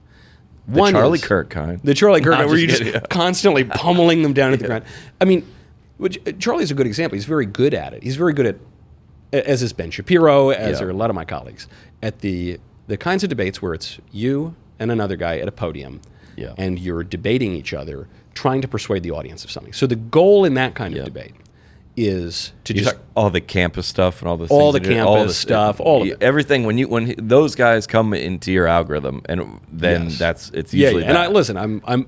The Charlie Kirk kind. The Charlie Kirk kind, where you're just constantly pummeling them down to the ground. I mean, Charlie's a good example. He's very good at it. He's very good at, as is Ben Shapiro, as are a lot of my colleagues, at the kinds of debates where it's you and another guy at a podium, and you're debating each other, trying to persuade the audience of something. So the goal in that kind of debate is to just all the campus stuff and all the stuff, all of it. Everything when those guys come into your algorithm, and then it's usually and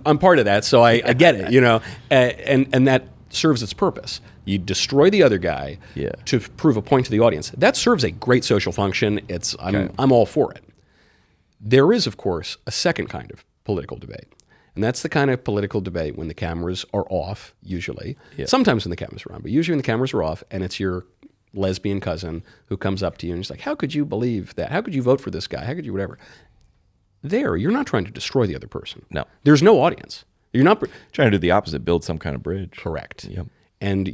I'm part of that, so I get it, and that serves its purpose. You destroy the other guy to prove a point to the audience. That serves a great social function. I'm all for it. There is, of course, a second kind of political debate. And that's the kind of political debate when the cameras are off, usually. Sometimes when the cameras are on, but usually when the cameras are off, and it's your lesbian cousin who comes up to you and she's like, how could you believe that? How could you vote for this guy? How could you whatever? You're not trying to destroy the other person. No. There's no audience. You're not trying to do the opposite, build some kind of bridge. Correct. Yep. And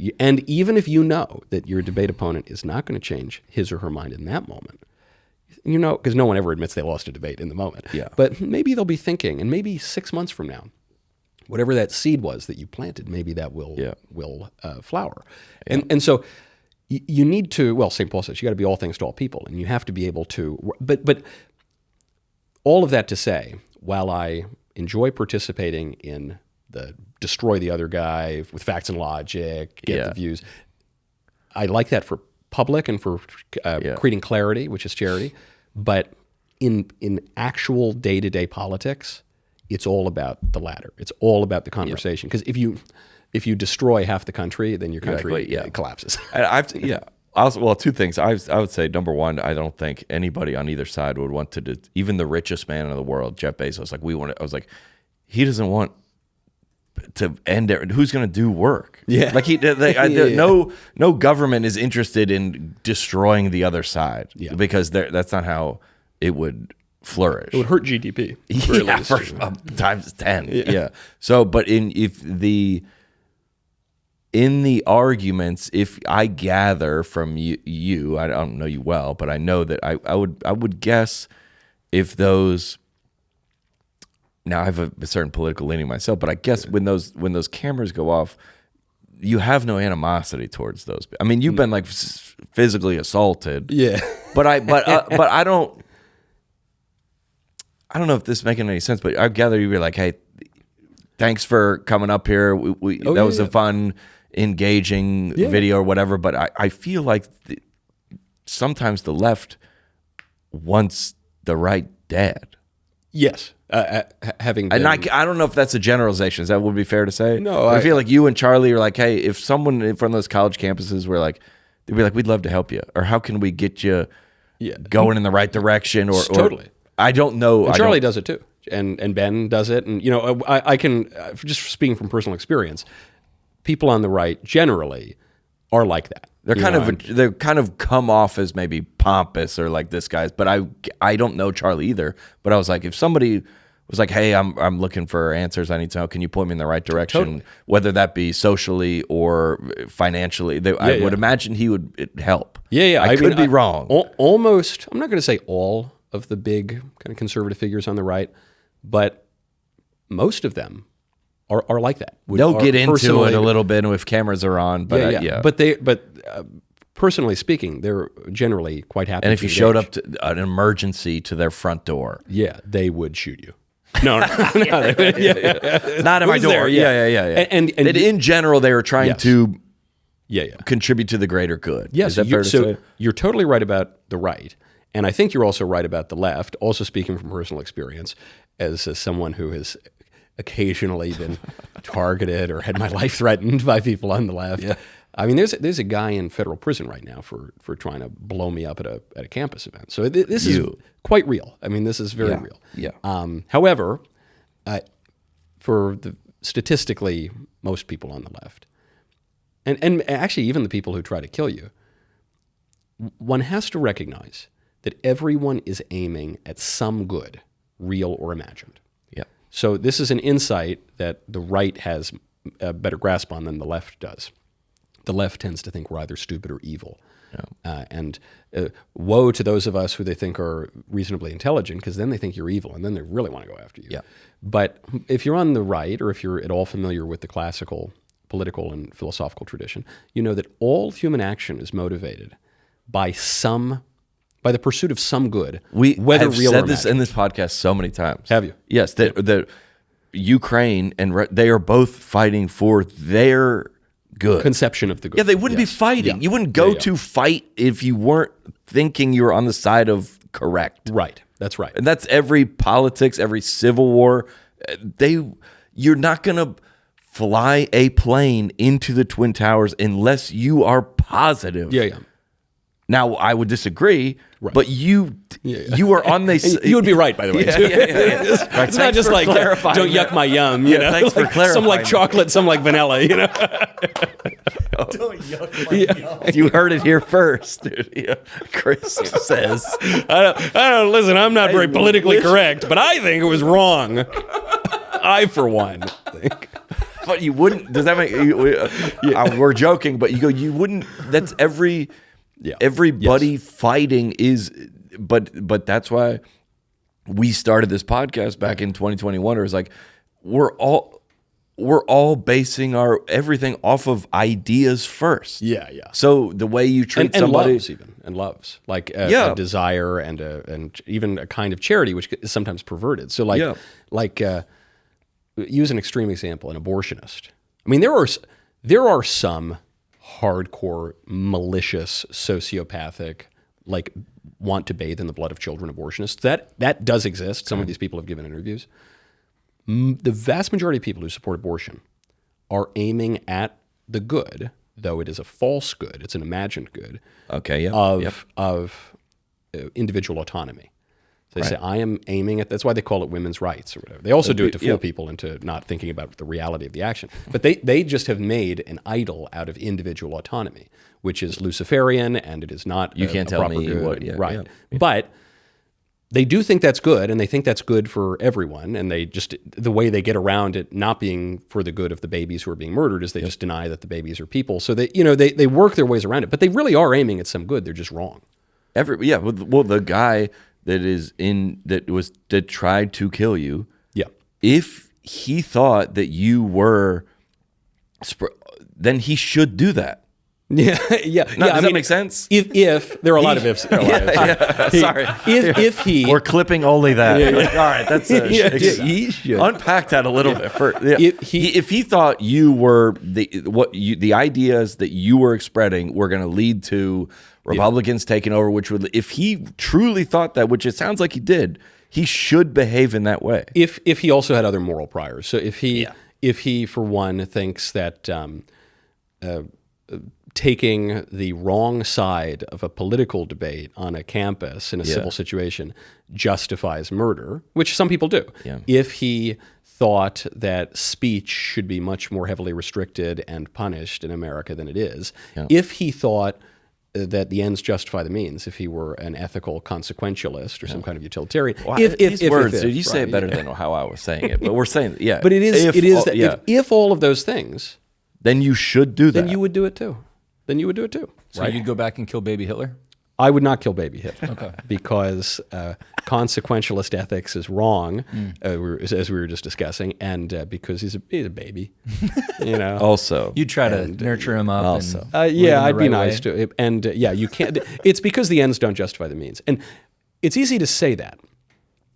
even if you know that your debate opponent is not going to change his or her mind in that moment, because no one ever admits they lost a debate in the moment. Yeah. But maybe they'll be thinking, and maybe 6 months from now, whatever that seed was that you planted, maybe that will flower. Yeah. And so you need to, well, St. Paul says, you got to be all things to all people, and you have to be able to, but all of that to say, while I enjoy participating in the destroy the other guy with facts and logic, get the views, I like that for public and for creating clarity, which is charity. But in actual day-to-day politics, it's all about the latter. It's all about the conversation. Because if you destroy half the country, then your country collapses. Well, two things. I would say, number one, I don't think anybody on either side would want to even the richest man in the world, Jeff Bezos. I was like, he doesn't want to end it. Who's going to do work? Yeah. Like no government is interested in destroying the other side because that's not how it would flourish. It would hurt GDP. Times 10. Yeah. So, but in the arguments, if I gather from you, I don't know you well, but I know that I would guess if those. Now I have a certain political leaning myself, but I guess when those cameras go off, you have no animosity towards those. I mean, you've been like physically assaulted. Yeah. But I don't know if this is making any sense, but I gather you'd be like, hey, thanks for coming up here. That was a fun, engaging video or whatever. But I feel like sometimes the left wants the right dead. Yes. Having been, and I don't know if that's a generalization. Is that would be fair to say? No. I feel like you and Charlie are like, hey, if someone in front of those college campuses were like, they'd be like, we'd love to help you. Or how can we get you going in the right direction? Or totally. I don't know. And Charlie does it too. And Ben does it. And, I can, just speaking from personal experience, people on the right generally are like that. They're kind of come off as maybe pompous or like this guy's, but I don't know Charlie either. But I was like, if somebody was like, hey, I'm looking for answers, I need to know, can you point me in the right direction? Totally. Whether that be socially or financially, I would imagine he would help. Yeah. I could be wrong. Almost, I'm not going to say all of the big kind of conservative figures on the right, but most of them are like that. They'll get into it a little bit if cameras are on, but But personally speaking, they're generally quite happy. And if you showed up to an emergency to their front door, they would shoot you. No, not at my door. There? Yeah. And in general, they were trying to contribute to the greater good. Yes, is that fair to say? You're totally right about the right, and I think you're also right about the left. Also, speaking from personal experience, as someone who has occasionally been targeted or had my life threatened by people on the left. Yeah. I mean, there's a guy in federal prison right now for trying to blow me up at a campus event. So this is quite real. I mean, this is very real. Yeah. However, for statistically most people on the left, and actually even the people who try to kill you, one has to recognize that everyone is aiming at some good, real or imagined. Yeah. So this is an insight that the right has a better grasp on than the left does. The left tends to think we're either stupid or evil. And woe to those of us who they think are reasonably intelligent, because then they think you're evil, and then they really want to go after you. Yeah. But if you're on the right, or if you're at all familiar with the classical political and philosophical tradition, you know that all human action is motivated by the pursuit of some good, whether I've real or said this imagined. in this podcast so many times. Have you? Yes. The Ukraine and they are both fighting for their good. Conception of the good. Yeah, they wouldn't be fighting. Yeah. You wouldn't go to fight if you weren't thinking you were on the side of correct. Right. That's right. And that's every politics, every civil war. You're not going to fly a plane into the Twin Towers unless you are positive. Yeah. Now, I would disagree, but you are on the... You would be right, by the way. Yeah. It's not just like, don't yuck my yum, you know? Thanks for clarifying. Some like chocolate, some like vanilla, you know? Don't yuck my yum. You heard it here first, dude. Yeah. Crist says... I don't listen, I'm not very politically correct, but I think it was wrong. I, for one, think. But you wouldn't. Does that make? We're joking, but you wouldn't. That's everybody fighting is. But that's why we started this podcast back in 2021. It was like we're all basing our everything off of ideas first. Yeah. So the way you treat somebody, loves like a desire and even a kind of charity, which is sometimes perverted. So use an extreme example, an abortionist. I mean, there are some hardcore, malicious, sociopathic, like want to bathe in the blood of children abortionists. That does exist. Some of these people have given interviews. The vast majority of people who support abortion are aiming at the good, though it is a false good. It's an imagined good. Okay. Yeah. Of individual autonomy. So they say, I am aiming at, that's why they call it women's rights or whatever. They also do it to fool people into not thinking about the reality of the action. But they just have made an idol out of individual autonomy, which is Luciferian, and it is not you can't tell me good. What, right. Yeah. But they do think that's good, and they think that's good for everyone, and they just, the way they get around it not being for the good of the babies who are being murdered is they just deny that the babies are people. So they work their ways around it, but they really are aiming at some good. They're just wrong. Well, the guy that tried to kill you. Yeah. If he thought that you were, then he should do that. Yeah. Does that make sense? If there are a lot of ifs. Sorry. If he, we're clipping only that. All right, that's he should unpack that a little bit. If he thought you were the ideas that you were spreading were going to lead to Republicans taking over, if he truly thought that, which it sounds like he did, he should behave in that way. If he also had other moral priors. So if he for one thinks that taking the wrong side of a political debate on a campus in a civil situation justifies murder, which some people do. Yeah. If he thought that speech should be much more heavily restricted and punished in America than it is, if he thought that the ends justify the means, if he were an ethical consequentialist or some kind of utilitarian. Well, these words, you say it better than how I was saying it, but we're saying, But if all of those things, then you should do that. Then you would do it too. So you'd go back and kill baby Hitler? I would not kill baby Hitler because consequentialist ethics is wrong, as we were just discussing, and because he's a baby, Also, you'd try to nurture him up. Also, I'd be nice to him, and you can't. It's because the ends don't justify the means, and it's easy to say that,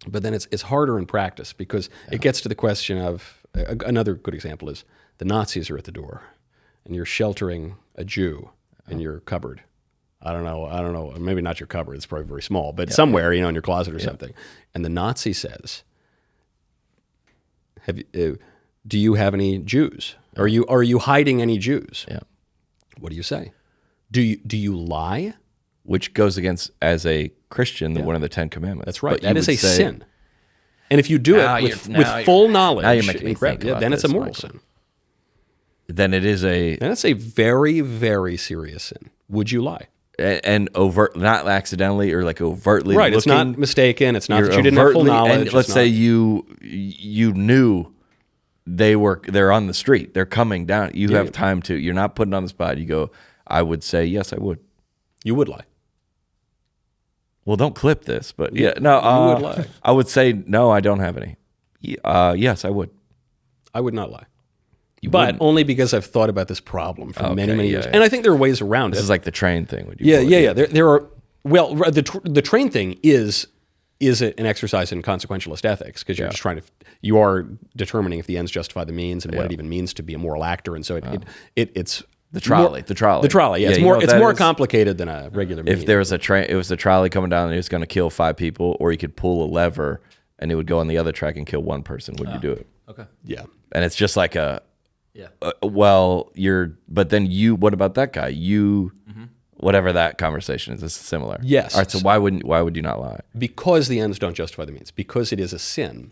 but then it's harder in practice because it gets to the question of another good example is the Nazis are at the door, and you're sheltering a Jew in your cupboard. I don't know. Maybe not your cupboard. It's probably very small, but somewhere, in your closet or something. And the Nazi says, "Do you have any Jews? Are you hiding any Jews?" Yeah. What do you say? Do you lie? Which goes against, as a Christian, one of the 10 Commandments. That's right. That is a sin. And if you do it with full knowledge, now you're making me think about then it's a moral Michael. sin. Then it is Then it's a very, very serious sin. Would you lie? And overt, not accidentally or like overtly. Right. Looking, it's not mistaken. It's not that you didn't have full knowledge. And let's say you knew they're on the street. They're coming down. You have time to. You're not putting on the spot. You go. I would say yes. I would. You would lie. Well, don't clip this, but you would lie. I would say no. I don't have any. Yes, I would. I would not lie. But only because I've thought about this problem for many years, and I think there are ways around it. This is like the train thing. Yeah. There are. Well, the train thing is an exercise in consequentialist ethics because you're just you are determining if the ends justify the means and what it even means to be a moral actor, and so it's the trolley. The trolley. Yeah, it's more complicated than a regular. If there was a train, it was a trolley coming down and it was going to kill 5 people, or you could pull a lever and it would go on the other track and kill 1 person. Would you do it? Okay. Yeah. And it's just like a. Yeah. But then what about that guy? Whatever that conversation is, it's similar. Yes. All right. So why would you not lie? Because the ends don't justify the means. Because it is a sin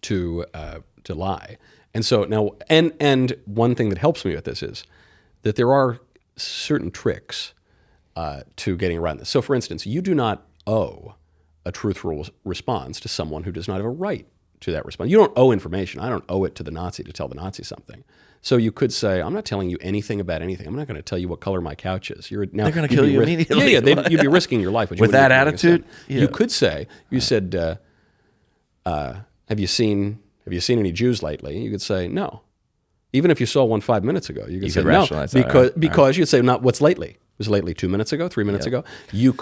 to lie. And so now, and one thing that helps me with this is that there are certain tricks to getting around this. So, for instance, you do not owe a truthful response to someone who does not have a right to that response. You don't owe information. I don't owe it to the Nazi to tell the Nazi something. So you could say, I'm not telling you anything about anything. I'm not going to tell you what color my couch is. They're going to kill you immediately. You'd be risking your life. With that attitude? Yeah. You could say, you said, have you seen any Jews lately? You could say, no. Even if you saw one 5 minutes ago, you could say no. Because you'd say, not what's lately? Was it lately 2 minutes ago, 3 minutes ago? You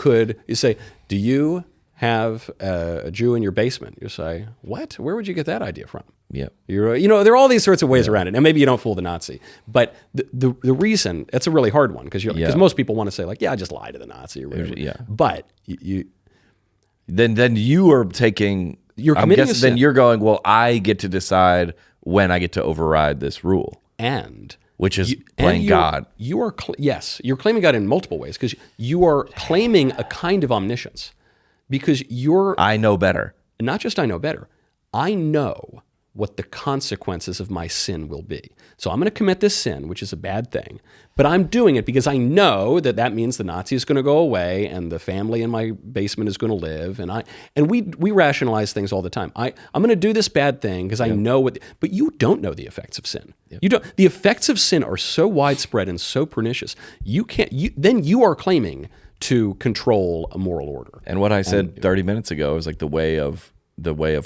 say, do you have a Jew in your basement? You say, what? Where would you get that idea from? Yeah. There are all these sorts of ways around it. And maybe you don't fool the Nazi. But the reason, it's a really hard one because most people want to say like, yeah, I just lie to the Nazi or whatever. Yeah. But then you are taking, I'm guessing then you're going, well, I get to decide when I get to override this rule. Which is playing God. You're claiming God in multiple ways because you are claiming a kind of omniscience. Because I know better. Not just I know better. I know what the consequences of my sin will be. So I'm going to commit this sin, which is a bad thing, but I'm doing it because I know that means the Nazi is going to go away and the family in my basement is going to live. And we rationalize things all the time. I'm going to do this bad thing because I know but you don't know the effects of sin. Yep. You don't. The effects of sin are so widespread and so pernicious. Then you are claiming to control a moral order. And what I said 30 minutes ago is like the way of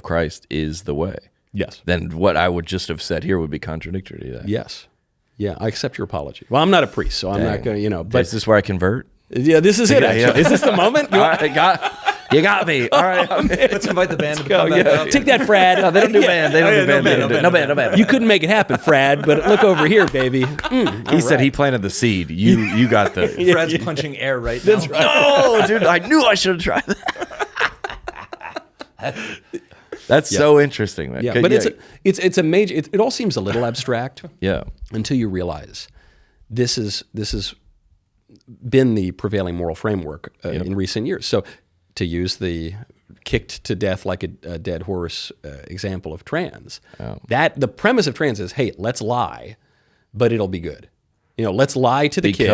Christ is the way. Yes. Then what I would just have said here would be contradictory to that. Yes. Yeah, I accept your apology. Well, I'm not a priest, so I'm not going to, But is this where I convert? Yeah, this is it, actually. Yeah. Is this the moment? All right, you got me. All right. Let's invite the band to come back up. Take that, Frad. No, they don't do band. They don't do band. No band. You couldn't make it happen, Frad, but look over here, baby. He said he planted the seed. You got the... Frad's punching air right now. That's right. No, dude, I knew I should have tried that. That's so interesting, man. Yeah, but it's a major. It all seems a little abstract. Yeah. Until you realize this has been the prevailing moral framework in recent years. So to use the kicked to death like a dead horse example of trans, that the premise of trans is, hey, let's lie, but it'll be good. Let's lie to the kid.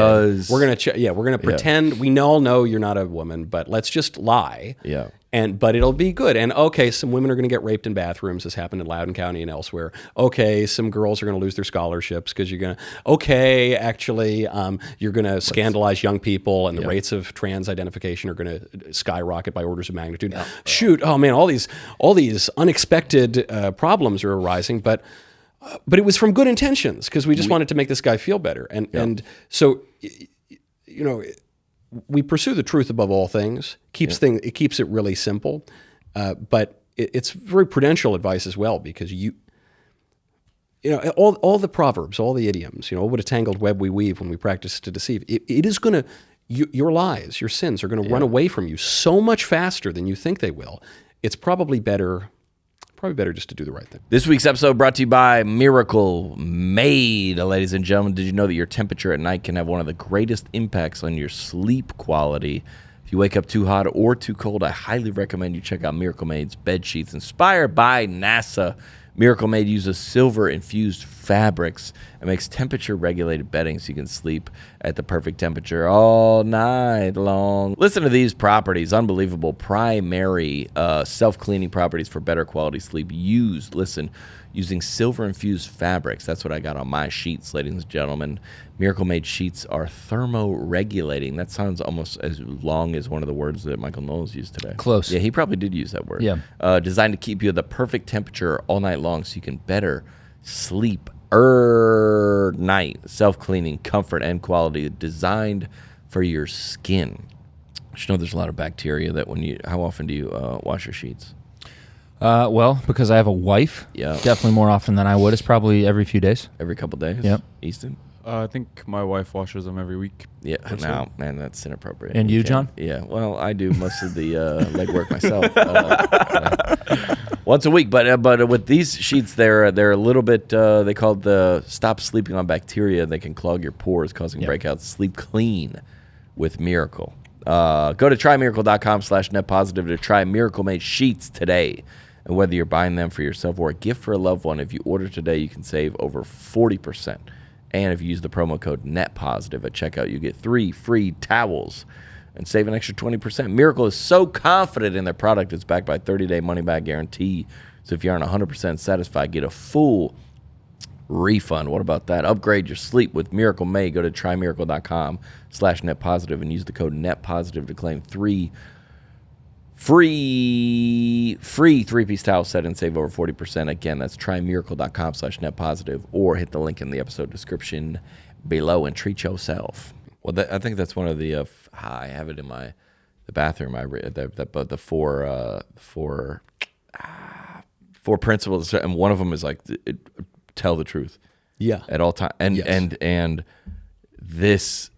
We're gonna pretend we all know you're not a woman, but let's just lie. Yeah. But it'll be good. And okay, some women are going to get raped in bathrooms. This happened in Loudoun County and elsewhere. Okay, some girls are going to lose their scholarships because you're going to. Okay, actually, you're going to scandalize young people, and the rates of trans identification are going to skyrocket by orders of magnitude. Yeah. Shoot! Oh man, all these unexpected problems are arising, but it was from good intentions because we just wanted to make this guy feel better, and so we pursue the truth above all things. It keeps it really simple, but it's very prudential advice as well because all the proverbs, all the idioms. What a tangled web we weave when we practice to deceive. It is going to your lies, your sins are going to run away from you so much faster than you think they will. It's probably better just to do the right thing. This week's episode brought to you by Miracle Made. Ladies and gentlemen, did you know that your temperature at night can have one of the greatest impacts on your sleep quality? If you wake up too hot or too cold, I highly recommend you check out Miracle Made's bed sheets. Inspired by NASA, Miracle Made uses silver-infused fabrics and makes temperature-regulated bedding so you can sleep at the perfect temperature all night long. Listen to these properties, unbelievable primary self-cleaning properties for better quality sleep. Using silver-infused fabrics. That's what I got on my sheets, ladies and gentlemen. Miracle Made sheets are thermoregulating. That sounds almost as long as one of the words that Michael Knowles used today. Close. Yeah, he probably did use that word. Yeah. Designed to keep you at the perfect temperature all night long so you can better sleep night. Self-cleaning, comfort, and quality. Designed for your skin. You know there's a lot of bacteria that how often do you wash your sheets? Well, because I have a wife, definitely more often than I would. It's probably every few days. Every couple days? Yep. Easton? I think my wife washes them every week. Yeah, no, man, that's inappropriate. And you, John? Yeah, well, I do most of the legwork myself. Once a week, but with these sheets, they're a little bit, they call the stop sleeping on bacteria. They can clog your pores, causing breakouts. Sleep clean with Miracle. Go to trymiracle.com/netpositive to try Miracle Made sheets today. And whether you're buying them for yourself or a gift for a loved one, if you order today, you can save over 40%. And if you use the promo code NETPOSITIVE at checkout, you get 3 free towels and save an extra 20%. Miracle is so confident in their product, it's backed by a 30-day money-back guarantee. So if you aren't 100% satisfied, get a full refund. What about that? Upgrade your sleep with Miracle Made. Go to trymiracle.com/netpositive and use the code netpositive to claim free three-piece towel set and save over 40%. Again, that's trymiracle.com/netpositive, or hit the link in the episode description below and treat yourself. Well, I think that's one of the I have it in the bathroom. The four principles, and one of them is like tell the truth. Yeah. At all times, and this.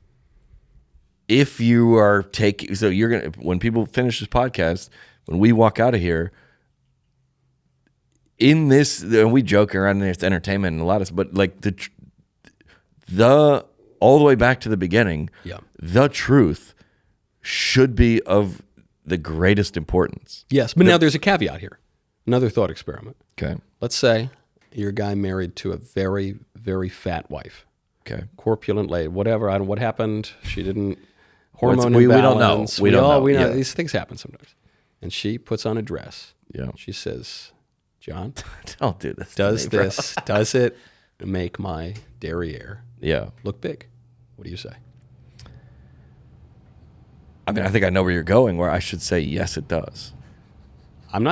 If you are taking, so you're gonna, when people finish this podcast, when we walk out of here, in this, and we joke around, and it's entertainment and a lot of, but like the all the way back to the beginning, the truth should be of the greatest importance. Yes, but now there's a caveat here. Another thought experiment. Okay. Let's say you're a guy married to a very, very fat wife. Okay. Corpulent lady, whatever. I don't know what happened. She didn't. Hormone we don't know. imbalance. We don't know. We know. Yeah. These things happen sometimes. And she puts on a dress. Yeah. She says, John, don't do this. does it make my derriere look big? What do you say? I mean, I think I know where you're going, where I should say, yes, it does. I'm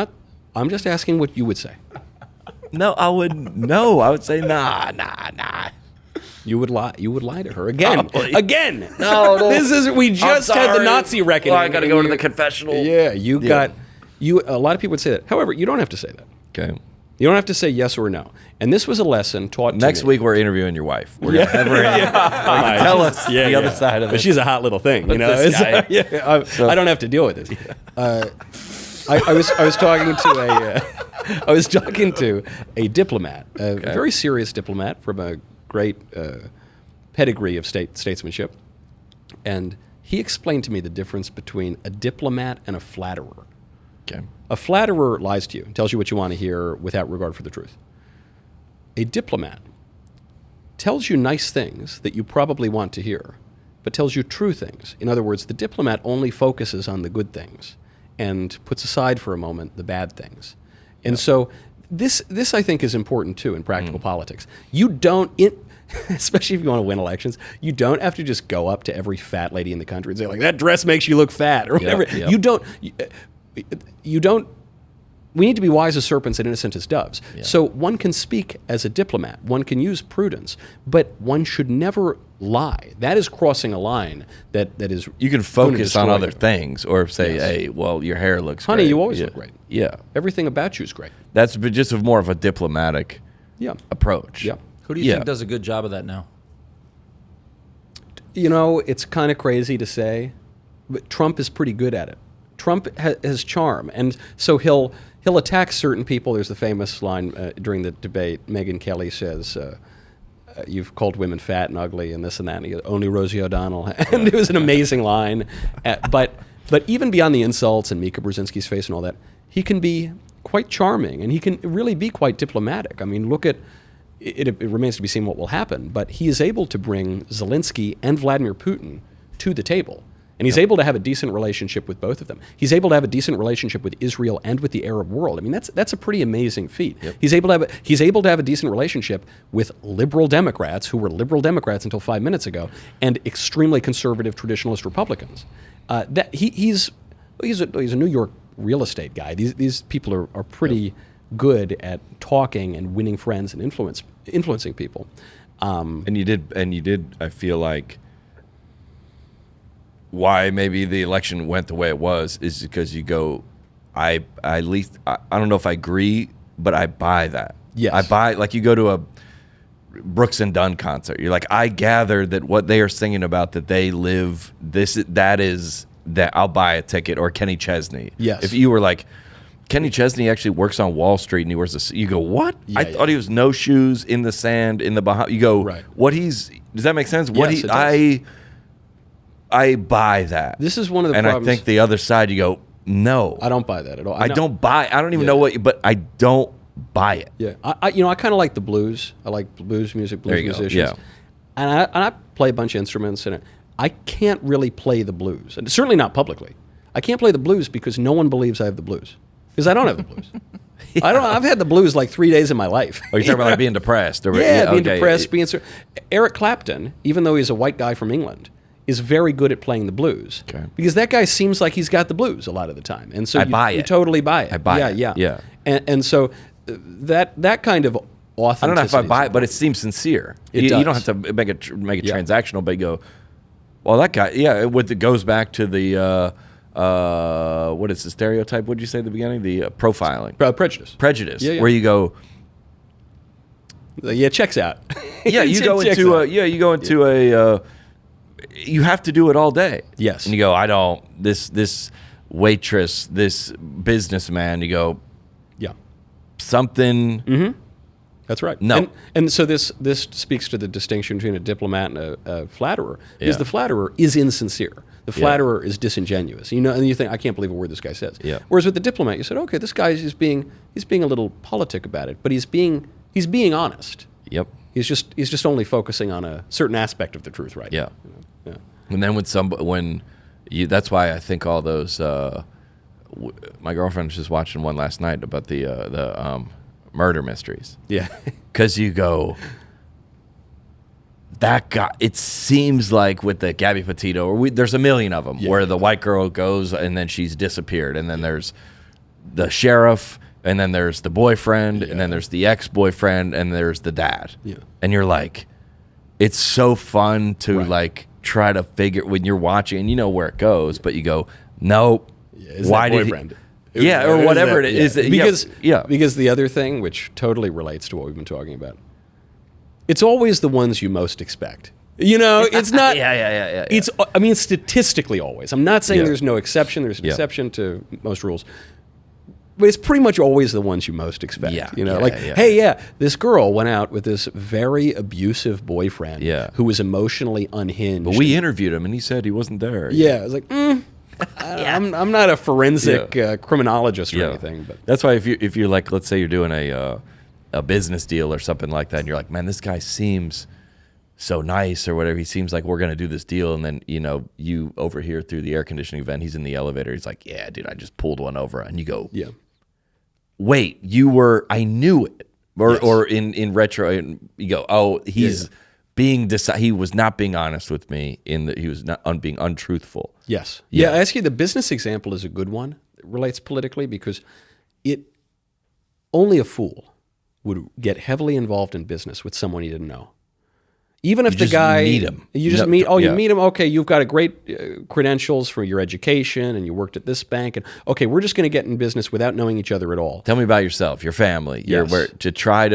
just asking what you would say. No, I would say, nah. You would lie. You would lie to her again. Again. No. This is. We just had the Nazi reckoning. Well, I got to go to the confessional. Yeah, you got. You. A lot of people would say that. However, you don't have to say that. Okay. You don't have to say yes or no. And this was a lesson taught to me. Next week, we're interviewing your wife. We're gonna have her in. Tell us the other side of it. But she's a hot little thing. You know. This guy? I don't have to deal with this. I was talking to a diplomat, a very serious diplomat from a great pedigree of statesmanship, and he explained to me the difference between a diplomat and a flatterer. Okay. A flatterer lies to you and tells you what you want to hear without regard for the truth. A diplomat tells you nice things that you probably want to hear, but tells you true things. In other words, the diplomat only focuses on the good things and puts aside for a moment the bad things. And so this I think is important too in practical politics. You don't, especially if you want to win elections, you don't have to just go up to every fat lady in the country and say, like, that dress makes you look fat or whatever. You don't. We need to be wise as serpents and innocent as doves. Yeah. So one can speak as a diplomat. One can use prudence, but one should never lie. That is crossing a line that is. You can focus on other things, or say, "Hey, well, your hair looks honey, great. you always look great. Yeah, everything about you is great." That's just more of a diplomatic approach. Yeah. Who do you think does a good job of that now? You know, it's kind of crazy to say, but Trump is pretty good at it. Trump has charm, and so he'll attack certain people. There's the famous line during the debate. Megyn Kelly says, "You've called women fat and ugly and this and that." And he goes, "Only Rosie O'Donnell," and it was an amazing line. But even beyond the insults and Mika Brzezinski's face and all that, he can be quite charming, and he can really be quite diplomatic. I mean, look at it. It remains to be seen what will happen, but he is able to bring Zelensky and Vladimir Putin to the table. And he's able to have a decent relationship with both of them. He's able to have a decent relationship with Israel and with the Arab world. I mean, that's a pretty amazing feat. Yep. He's able to have a decent relationship with liberal Democrats who were liberal Democrats until 5 minutes ago, and extremely conservative traditionalist Republicans. He's a New York real estate guy. These people are pretty good at talking and winning friends and influencing people. And you did. I feel like. Why maybe the election went the way it was is because you go, I don't know if I agree, but I buy that. Yes. I buy, like you go to a Brooks and Dunn concert. You're like, I gather that what they are singing about, that they live, that I'll buy a ticket. Or Kenny Chesney. Yes. If you were like, Kenny Chesney actually works on Wall Street and he wears you go, what? I thought he was no shoes in the sand in the Bahamas. You go, right. does that make sense? Yes, it does. I buy that. This is one of the problems. And I think the other side, you go, no. I don't buy that at all. I don't even know but I don't buy it. Yeah. I kind of like the blues. I like blues music, blues musicians. Yeah. And I play a bunch of instruments, and I can't really play the blues. And certainly not publicly. I can't play the blues because no one believes I have the blues. Because I don't have the blues. I don't know. I've had the blues like 3 days in my life. Oh, you're talking about like being depressed? Or, being depressed. Eric Clapton, even though he's a white guy from England, is very good at playing the blues. Okay. Because that guy seems like he's got the blues a lot of the time. And so you totally buy it. I buy it. Yeah. And so that kind of authenticity. I don't know if I buy it, but it seems sincere. You don't have to make it transactional, but you go, well, that guy, it goes back to the, what is the stereotype? What did you say at the beginning? The profiling. Prejudice. Prejudice. Yeah. Where you go, yeah, checks out. You go into a, you have to do it all day. Yes. And you go, I don't, this waitress, this businessman, you go, yeah, something. Mm-hmm. That's right. No. And so this speaks to the distinction between a diplomat and a flatterer. Because the flatterer is insincere. The flatterer is disingenuous. And you think, I can't believe a word this guy says. Yeah. Whereas with the diplomat, you said, okay, this guy is being a little politic about it, but he's being honest. Yep. He's just only focusing on a certain aspect of the truth, right? Yeah. Yeah. And then that's why I think all those. My girlfriend was just watching one last night about the murder mysteries. Yeah. Because you go, that guy. It seems like with the Gabby Petito, there's a million of them where the white girl goes and then she's disappeared, and then there's the sheriff. And then there's the boyfriend, and then there's the ex-boyfriend, and there's the dad. Yeah. And you're like, it's so fun to like try to figure when you're watching, and you know where it goes, but you go, nope. Why did boyfriend? Or whatever it is. Because the other thing, which totally relates to what we've been talking about, it's always the ones you most expect. It's not. It's. I mean, statistically, always. I'm not saying there's no exception. There's an exception to most rules. But it's pretty much always the ones you most expect. Hey, this girl went out with this very abusive boyfriend who was emotionally unhinged. But we interviewed him, and he said he wasn't there. Yeah, I was like, I'm not a forensic criminologist or anything. But that's why if you're like, let's say you're doing a business deal or something like that, and you're like, man, this guy seems so nice or whatever. He seems like we're going to do this deal. And then, you overhear through the air conditioning vent, he's in the elevator. He's like, yeah, dude, I just pulled one over. And you go, wait, I knew it. Or in retro, you go, oh, he's being, he was not being honest with me he was not being untruthful. Yes. Yeah. I ask you, the business example is a good one. It relates politically because only a fool would get heavily involved in business with someone he didn't know. Even if the guy, meet him. You just meet. Oh, you meet him. Okay, you've got a great credentials for your education, and you worked at this bank. And okay, we're just going to get in business without knowing each other at all. Tell me about yourself, your family. To try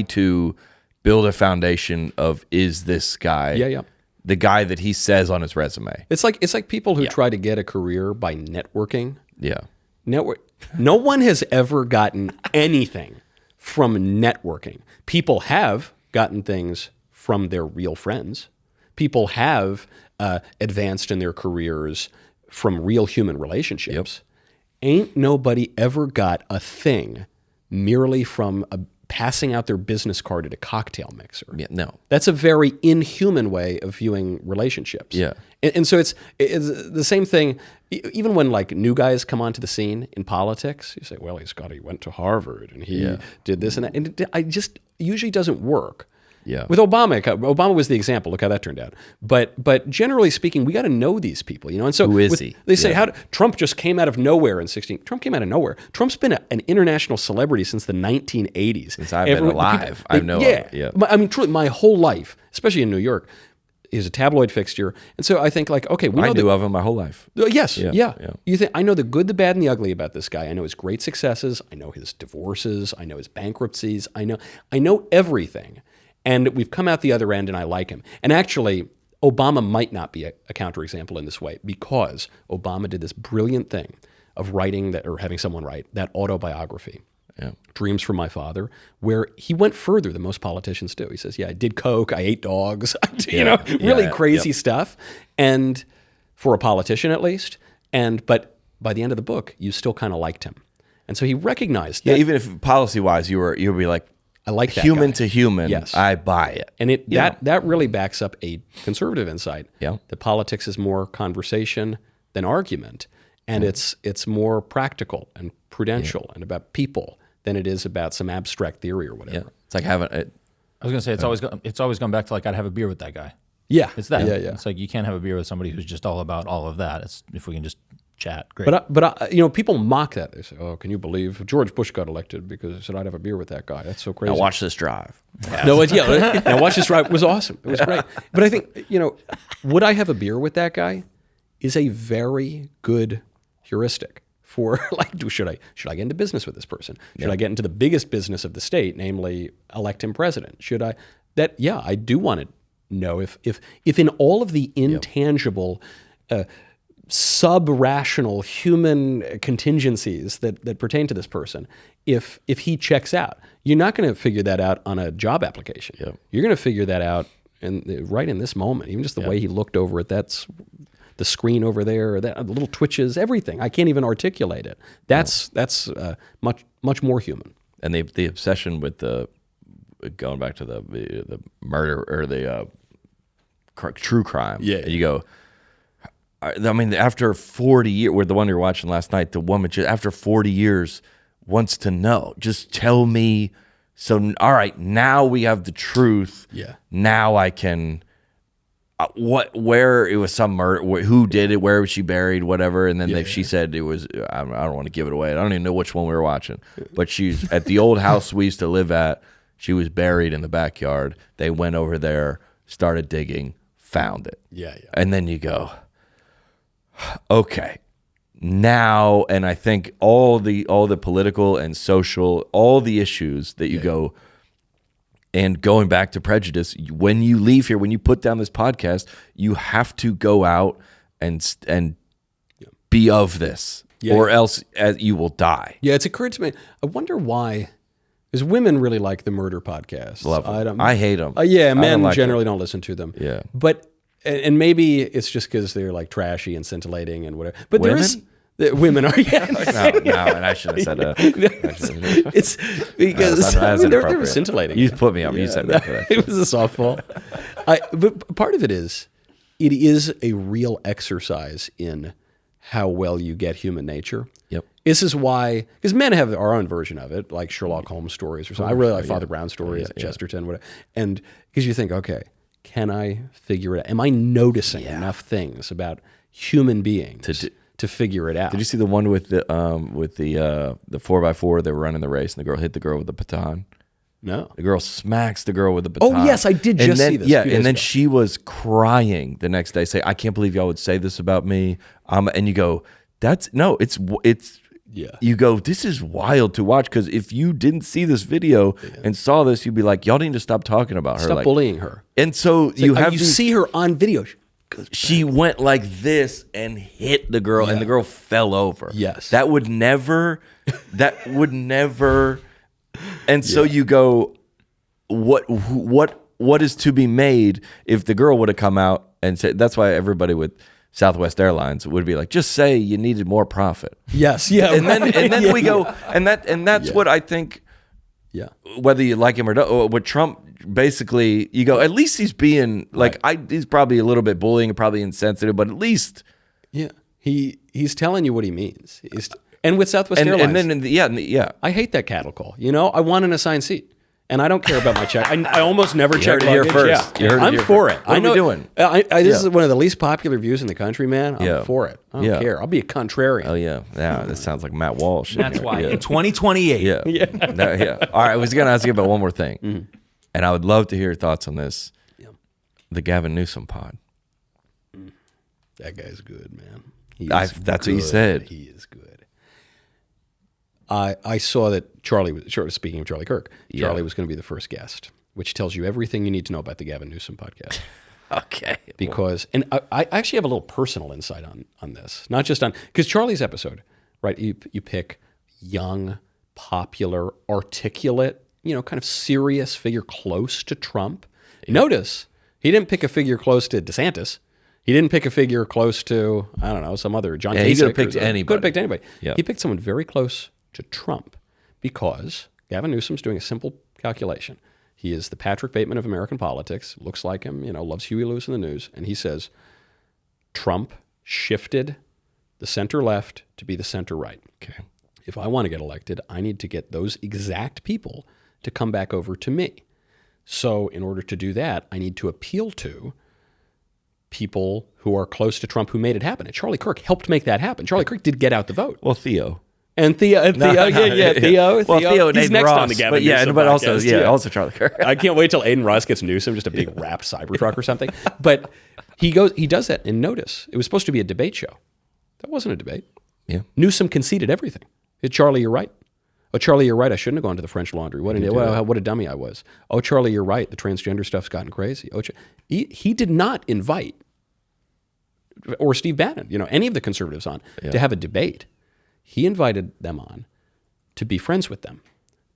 to build a foundation of, is this guy the guy that he says on his resume? It's like people who try to get a career by networking. Yeah, No one has ever gotten anything from networking. People have gotten things from their real friends. People have advanced in their careers from real human relationships. Ain't nobody ever got a thing merely from passing out their business card at a cocktail mixer. Yeah, no. That's a very inhuman way of viewing relationships. Yeah. And so it's the same thing, even when like new guys come onto the scene in politics, you say, well, he went to Harvard and he did this and that. And it just usually doesn't work. Yeah. With Obama was the example. Look how that turned out. But generally speaking, we got to know these people, And so who is he? They say Trump just came out of nowhere in 2016. Trump came out of nowhere. Trump's been an international celebrity since the 1980s. Since I've been alive, I know. Yeah. I mean, truly, my whole life, especially in New York, he's a tabloid fixture. And so I think like, okay, I knew of him my whole life. Yes. Yeah. You think I know the good, the bad, and the ugly about this guy. I know his great successes. I know his divorces. I know his bankruptcies. I know everything. And we've come out the other end, and I like him. And actually, Obama might not be a counterexample in this way because Obama did this brilliant thing of writing that, or having someone write that autobiography, Dreams from My Father, where he went further than most politicians do. He says, I did coke, I ate dogs, really crazy stuff. And for a politician at least. But by the end of the book, you still kind of liked him. And so he recognized that. Yeah, even if policy-wise, you would be like, I like that human guy. To human, yes. I buy it. And that really backs up a conservative insight that politics is more conversation than argument. and it's more practical and prudential and about people than it is about some abstract theory or whatever. Yeah. It's like having it. I was going to say it's always gone back to like I'd have a beer with that guy. Yeah, It's that. Yeah. It's like you can't have a beer with somebody who's just all about all of that. It's if we can just chat. Great. But people mock that. They say, "Oh, can you believe George Bush got elected because he said I'd have a beer with that guy? That's so crazy." Now watch this drive. No, now watch this drive. It was awesome. It was great. But I think would I have a beer with that guy is a very good heuristic for like, should I get into business with this person? Should I get into the biggest business of the state, namely elect him president? Should I? I do want to know if in all of the intangible, sub-rational human contingencies that pertain to this person, if he checks out, you're not going to figure that out on a job application. Yeah. You're going to figure that out right in this moment, even just the way he looked over at the screen over there, the little twitches, everything. I can't even articulate it. That's much more human. And the obsession with going back to the murder or the true crime. Yeah. And you go, I mean, after 40 years, with the one you were watching last night, the woman just after 40 years wants to know. Just tell me. So, all right, now we have the truth. Yeah. Now I can. Where it was some murder, who did it, where was she buried, whatever, and then she said it was. I don't want to give it away. I don't even know which one we were watching, but she's at the old house we used to live at. She was buried in the backyard. They went over there, started digging, found it. Yeah. And then you go, okay, now, and I think all the political and social, all the issues that you go. And going back to prejudice, when you leave here, when you put down this podcast, you have to go out and be of this, or else you will die. Yeah, it's occurred to me. I wonder why, because women really like the murder podcast. Love them. I hate them. Men generally don't listen to them. Yeah, but and maybe it's just because they're like trashy and scintillating and whatever. But women? There is. Women are, no, and I should have said that. It's because they're scintillating. You put me up. You said that. It was a softball. But part of it is a real exercise in how well you get human nature. Yep. This is why, because men have our own version of it, like Sherlock Holmes stories or something. I really like Father Brown stories, Chesterton, whatever. And because you think, okay, can I figure it out? Am I noticing enough things about human beings to figure it out? Did you see the one with the 4x4? They were running the race, and the girl hit the girl with the baton. No, the girl smacks the girl with the baton. Oh yes, I did just see this. Yeah, and then she was crying the next day, saying, "I can't believe y'all would say this about me." And you go, "It's yeah." You go, "This is wild to watch." Because if you didn't see this video and saw this, you'd be like, "Y'all need to stop talking about her. Stop bullying her." And so you see her on video. She went like this and hit the girl, and the girl fell over. Yes. That would never. And so you go, what is to be made if the girl would have come out and said, that's why everybody with Southwest Airlines would be like, just say you needed more profit. Yes. Yeah. And then we go, and that's what I think. Yeah. Whether you like him or not, what Trump basically, you go, at least he's being like, he's probably a little bit bullying, probably insensitive, but at least, he's telling you what he means. And with Southwest Airlines, and then I hate that cattle call. I want an assigned seat, and I don't care about my check. I almost never check luggage. You heard it here first. Yeah. I'm for it. What are we doing? This is one of the least popular views in the country, man. I'm for it. I don't care. I'll be a contrarian. Oh yeah, this sounds like Matt Walsh. That's why in 2028. Yeah. All right, I was going to ask you about one more thing, and I would love to hear your thoughts on this. Yeah. The Gavin Newsom pod. That guy's good, man. That's what he said. He is good. I saw that Charlie was, speaking of Charlie Kirk, Charlie was going to be the first guest, which tells you everything you need to know about the Gavin Newsom podcast. Okay. Because, and I actually have a little personal insight on this, not just on, because Charlie's episode, right, you pick young, popular, articulate, kind of serious figure close to Trump. Notice, he didn't pick a figure close to DeSantis. He didn't pick a figure close to, I don't know, some other John Kasich. He could have picked anybody. Could have picked anybody. Yeah. He picked someone very close to Trump because Gavin Newsom's doing a simple calculation. He is the Patrick Bateman of American politics, looks like him, loves Huey Lewis in the news, and he says Trump shifted the the center left to be the center right. Okay. If I want to get elected, I need to get those exact people to come back over to me. So in order to do that, I need to appeal to people who are close to Trump who made it happen. And Charlie Kirk helped make that happen. Charlie Kirk did get out the vote. Well, Theo. And Theo. Theo. Well, Theo and he's Aiden next Ross, on the Gavin Newsom but also, podcast, also Charlie Kirk. I can't wait till Aiden Ross gets Newsom, just a big wrapped Cybertruck or something. But he does that. And notice, it was supposed to be a debate show. That wasn't a debate. Yeah. Newsom conceded everything. Charlie, you're right. Oh, Charlie, you're right. I shouldn't have gone to the French Laundry. What a dummy I was. Oh, Charlie, you're right. The transgender stuff's gotten crazy. Oh, he did not invite, or Steve Bannon, any of the conservatives on to have a debate. He invited them on to be friends with them,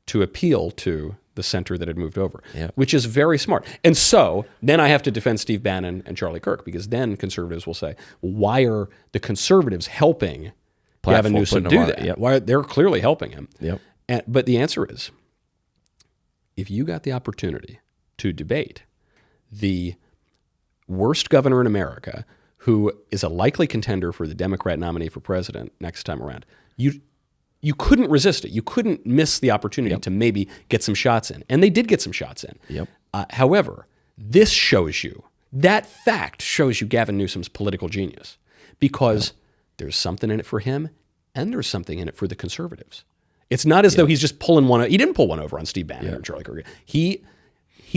to appeal to the center that had moved over, which is very smart. And so then I have to defend Steve Bannon and Charlie Kirk, because then conservatives will say, why are the conservatives helping Gavin Newsom do that? Yep. Why they're clearly helping him. Yep. But the answer is, if you got the opportunity to debate the worst governor in America, who is a likely contender for the Democrat nominee for president next time around, you couldn't resist it. You couldn't miss the opportunity to maybe get some shots in. And they did get some shots in. Yep. However, this shows you, that fact shows you Gavin Newsom's political genius, because there's something in it for him and there's something in it for the conservatives. It's not as though he's just pulling one. He didn't pull one over on Steve Bannon or Charlie Kirk. He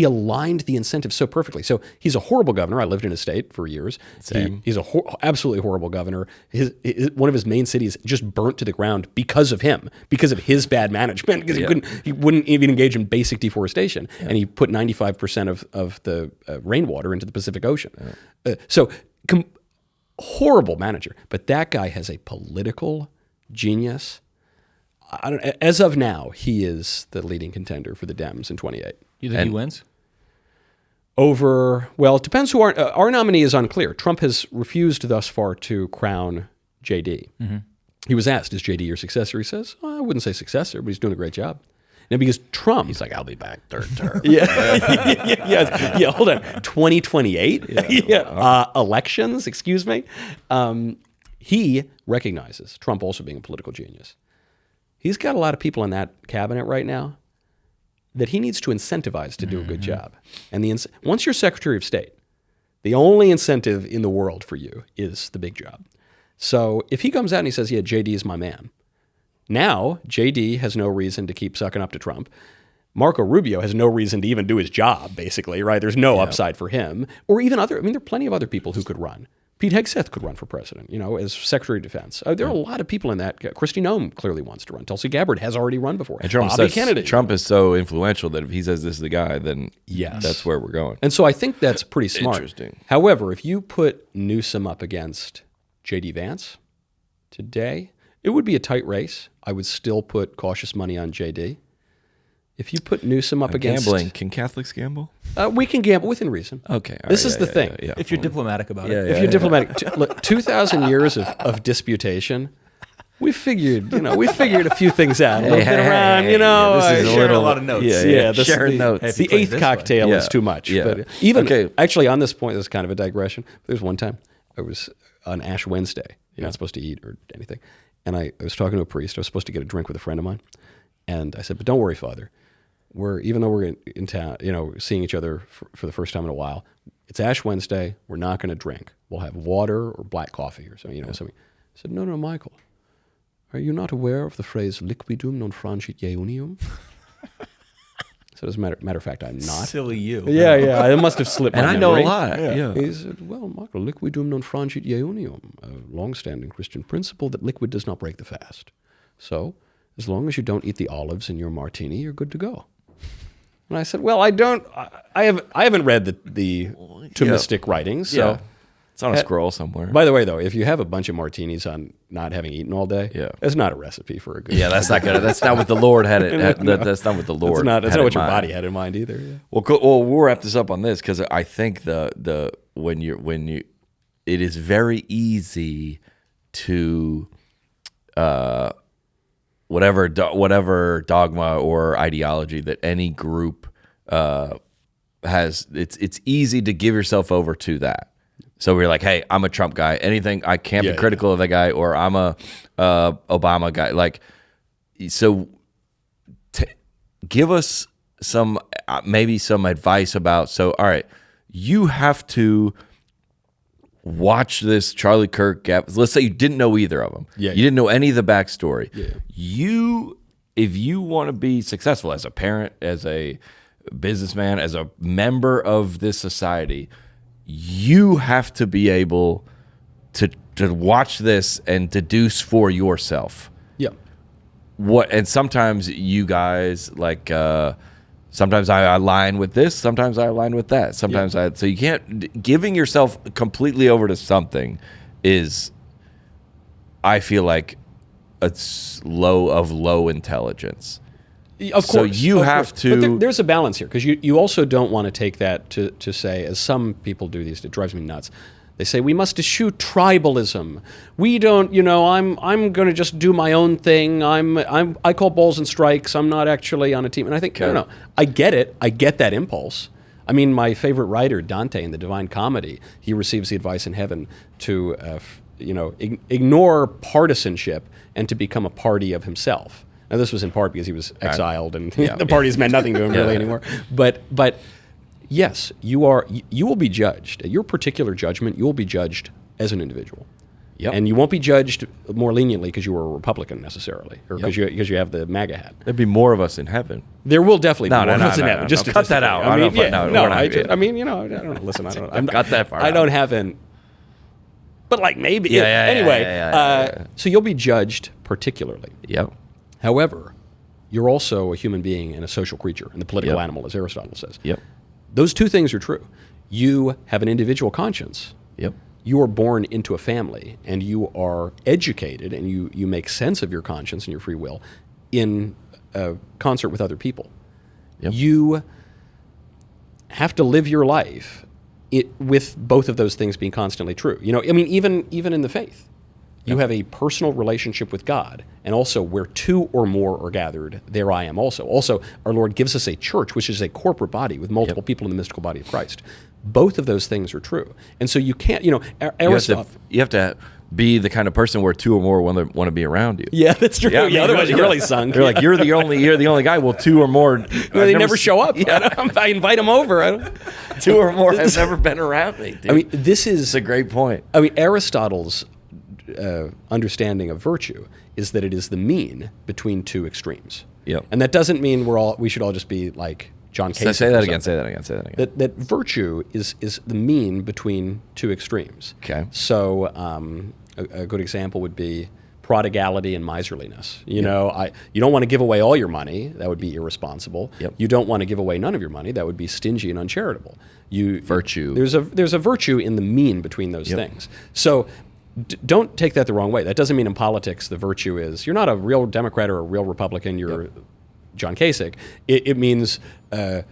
aligned the incentives so perfectly. So he's a horrible governor. I lived in his state for years. Same. He's a absolutely horrible governor. One of his main cities just burnt to the ground because of him, because of his bad management. Because he wouldn't even engage in basic deforestation, and he put 95% of the rainwater into the Pacific Ocean. Horrible manager. But that guy has a political genius. As of now, he is the leading contender for the Dems in 28. You think he wins? It depends who our nominee is unclear. Trump has refused thus far to crown JD. Mm-hmm. He was asked, is JD your successor? He says, I wouldn't say successor, but he's doing a great job. And because Trump... He's like, I'll be back third term. Hold on. 2028? Elections, excuse me. He recognizes Trump also being a political genius. He's got a lot of people in that cabinet right now that he needs to incentivize to do a good job. And once you're Secretary of State, the only incentive in the world for you is the big job. So if he comes out and he says, JD is my man, now JD has no reason to keep sucking up to Trump. Marco Rubio has no reason to even do his job, basically, right? There's no upside for him. Or even there are plenty of other people who could run. Pete Hegseth could run for president, as Secretary of Defense. There are a lot of people in that. Kristi Noem clearly wants to run. Tulsi Gabbard has already run before. And Trump is so influential that if he says this is the guy, then that's where we're going. And so I think that's pretty smart. Interesting. However, if you put Newsom up against J.D. Vance today, it would be a tight race. I would still put cautious money on J.D. If you put Newsom up against... Gambling. Can Catholics gamble? We can gamble within reason. Okay. This is the thing. If you're diplomatic about it. If you're diplomatic. Look, 2,000 years of disputation, we figured a few things out. This is a lot of notes. Sharing notes. The eighth cocktail is too much. Yeah. But actually on this point, this is kind of a digression. There's one time I was on Ash Wednesday. You're not supposed to eat or anything. And I was talking to a priest. I was supposed to get a drink with a friend of mine. And I said, but don't worry, Father. Even though we're in town, seeing each other for the first time in a while, it's Ash Wednesday. We're not going to drink. We'll have water or black coffee or something. Something. I said, no, Michael. Are you not aware of the phrase "liquidum non frangit unium"? So as a matter of fact, I'm not. Silly you. Yeah. I must have slipped. And my I know memory. a lot. Yeah. He said, well, Michael, liquidum non frangit unium, a long-standing Christian principle that liquid does not break the fast. So as long as you don't eat the olives in your martini, you're good to go. And I said, well, I haven't read the Thomistic writings. So it's on a scroll somewhere. By the way, though, if you have a bunch of martinis on not having eaten all day, that's not a recipe for a good. Yeah, that's not good. That's not what the Lord had it. That's not what the Lord. That's not what your body had in mind either. Yeah. Well, cool. Well, we'll wrap this up on this because I think when you, it is very easy to, whatever dogma or ideology that any group has, it's easy to give yourself over to that. So we're like, hey, I'm a Trump guy. Anything I can't be critical of that guy, or I'm a Obama guy. Like, so give us some maybe some advice about. So all right, you have to watch this Charlie Kirk gap. Let's say you didn't know either of them. Yeah, you didn't know any of the backstory. Yeah. If you want to be successful as a parent, as a businessman, as a member of this society, you have to be able to watch this and deduce for yourself. Yeah. And sometimes you guys like sometimes I align with this, sometimes I align with that. Sometimes so you can't giving yourself completely over to something is, I feel like, a low intelligence. Of course. So you have to. But there's a balance here, because you also don't want to take that to say, as some people do these, it drives me nuts. They say we must eschew tribalism. We don't, I'm going to just do my own thing. I call balls and strikes. I'm not actually on a team. And I think, no, I get it. I get that impulse. I mean, my favorite writer, Dante, in the Divine Comedy, he receives the advice in heaven to, ignore partisanship and to become a party of himself. Now, this was in part because he was exiled, and the parties meant nothing to him really anymore. But yes, you will be judged. At your particular judgment, you will be judged as an individual. Yep. And you won't be judged more leniently because you were a Republican necessarily, or because you have the MAGA hat. There'd be more of us in heaven. There will definitely be more of us in heaven. Just cut that out. I don't listen. I'm got that far. I don't have an. But like maybe. Anyway, so you'll be judged particularly. Yep. However, you're also a human being and a social creature, and the political animal, as Aristotle says. Yep. Those two things are true. You have an individual conscience. Yep. You are born into a family, and you are educated, and you make sense of your conscience and your free will in concert with other people. Yep. You have to live your life with both of those things being constantly true. Even in the faith. You have a personal relationship with God, and also where two or more are gathered, there I am also. Also, our Lord gives us a church, which is a corporate body with multiple people in the mystical body of Christ. Both of those things are true. And so you can't, Aristotle... You have to be the kind of person where two or more want to be around you. Yeah, that's true. Otherwise you're really sunk. They're like, you're the only guy. Well, two or more... they never show up. I invite them over. Two or more have never been around me, dude. This is... It's a great point. Aristotle's understanding of virtue is that it is the mean between two extremes. Yep. And that doesn't mean we should all just be like John Casey. Say that again. That virtue is the mean between two extremes. Okay. So a good example would be prodigality and miserliness. You don't want to give away all your money. That would be irresponsible. Yep. You don't want to give away none of your money. That would be stingy and uncharitable. Virtue. There's a virtue in the mean between those things. So don't take that the wrong way. That doesn't mean in politics the virtue is you're not a real Democrat or a real Republican. You're John Kasich. It means that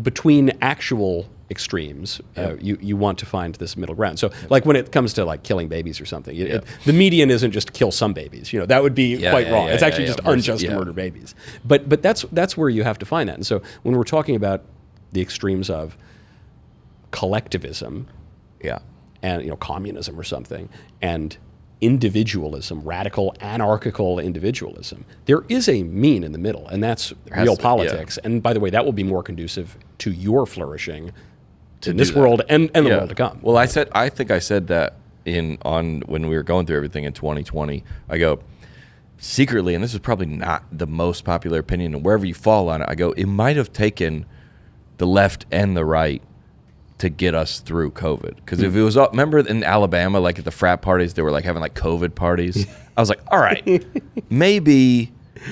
between actual extremes, you want to find this middle ground. So, like when it comes to like killing babies or something, the median isn't just kill some babies. That would be quite wrong. It's actually just unjust to murder babies. But that's where you have to find that. And so when we're talking about the extremes of collectivism, and communism or something, and individualism, radical anarchical individualism, there is a mean in the middle, and that's real politics. And by the way, that will be more conducive to your flourishing in this world and the world to come. Well, I think I said that when we were going through everything in 2020. I go secretly, and this is probably not the most popular opinion, and wherever you fall on it, I go, it might have taken the left and the right to get us through COVID. Because if it was, remember in Alabama, like at the frat parties, they were like having like COVID parties. I was like, all right, maybe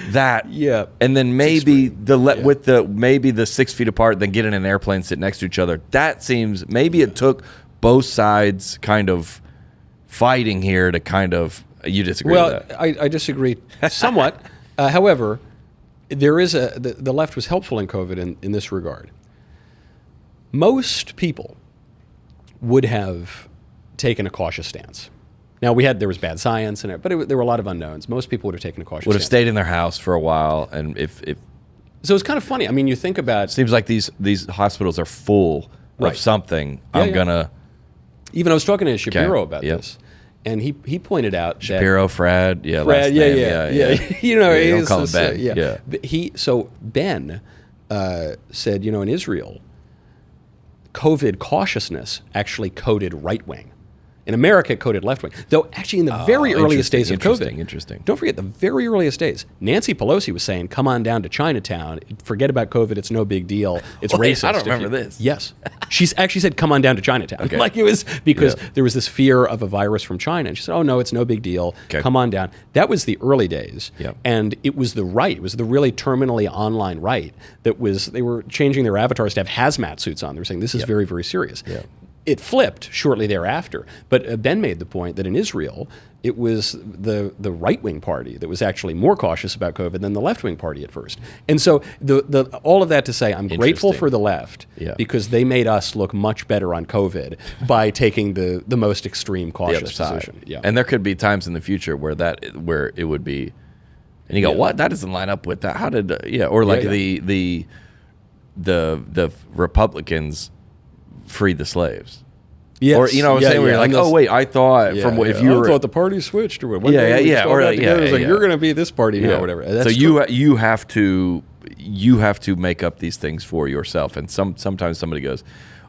that, and then maybe maybe the 6 feet apart, then get in an airplane, sit next to each other. That seems maybe it took both sides kind of fighting here to kind of. You disagree with that? I disagree somewhat. However, there is the left was helpful in COVID in this regard. Most people would have taken a cautious stance. Now there was bad science in it, but there were a lot of unknowns. Most people would have taken a cautious stance. Would have stayed in their house for a while, and if so, it's kind of funny. You think about. Seems like these hospitals are full of something. I'm gonna Even I was talking to Shapiro about this, and he pointed out Shapiro, Fred, yeah, you don't call him Ben. So Ben said, in Israel, COVID cautiousness actually coded right wing. In America, it coded left wing. Though actually in the very earliest days of COVID. Interesting. Don't forget, the very earliest days, Nancy Pelosi was saying, come on down to Chinatown. Forget about COVID. It's no big deal. It's racist. I don't remember this. Yes. She's actually said, come on down to Chinatown. Okay. Like it was because there was this fear of a virus from China. And she said, oh, no, it's no big deal. Okay. Come on down. That was the early days. Yep. And it was the right. It was the really terminally online right that was, they were changing their avatars to have hazmat suits on. They were saying, this is very, very serious. Yep. It flipped shortly thereafter. But Ben made the point that in Israel, it was the right-wing party that was actually more cautious about COVID than the left-wing party at first. And so all of that to say, I'm grateful for the left because they made us look much better on COVID by taking the most extreme cautious position. Yeah. And there could be times in the future where it would be, and you go, what? That doesn't line up with that. How did or like the Republicans freed the slaves. Yes. Or what I'm saying? Where you're like, oh wait, I thought if you thought the party swwitched or what? You're going to be this party now, or whatever. That's so you have to make up these things for yourself. And sometimes somebody goes,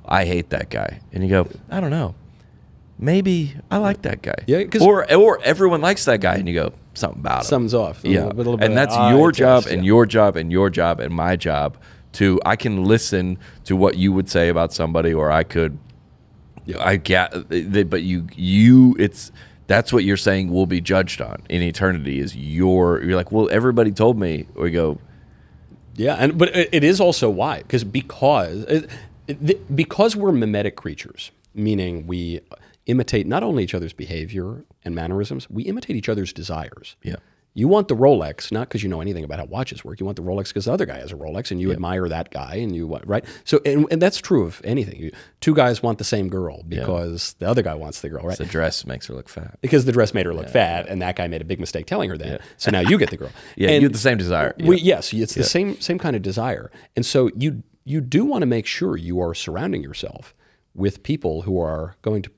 I hate that guy, and you go, I don't know, maybe I like that guy. Yeah, or everyone likes that guy, and you go, something about him. Something's off. And that's your job, and your job, and your job, and my job. I can listen to what you would say about somebody, or I could. I get, but that's what you're saying will be judged on in eternity. You're like, well, everybody told me. Or you go, but it is also why because we're mimetic creatures, meaning we imitate not only each other's behavior and mannerisms, we imitate each other's desires. Yeah. You want the Rolex, not because you know anything about how watches work. You want the Rolex because the other guy has a Rolex, and you admire that guy, and right? So, and that's true of anything. Two guys want the same girl because the other guy wants the girl, right? The dress makes her look fat. Because the dress made her look fat, and that guy made a big mistake telling her that. Yeah. So now you get the girl. And you have the same desire. Yes, it's the same kind of desire. And so you do want to make sure you are surrounding yourself with people who are going to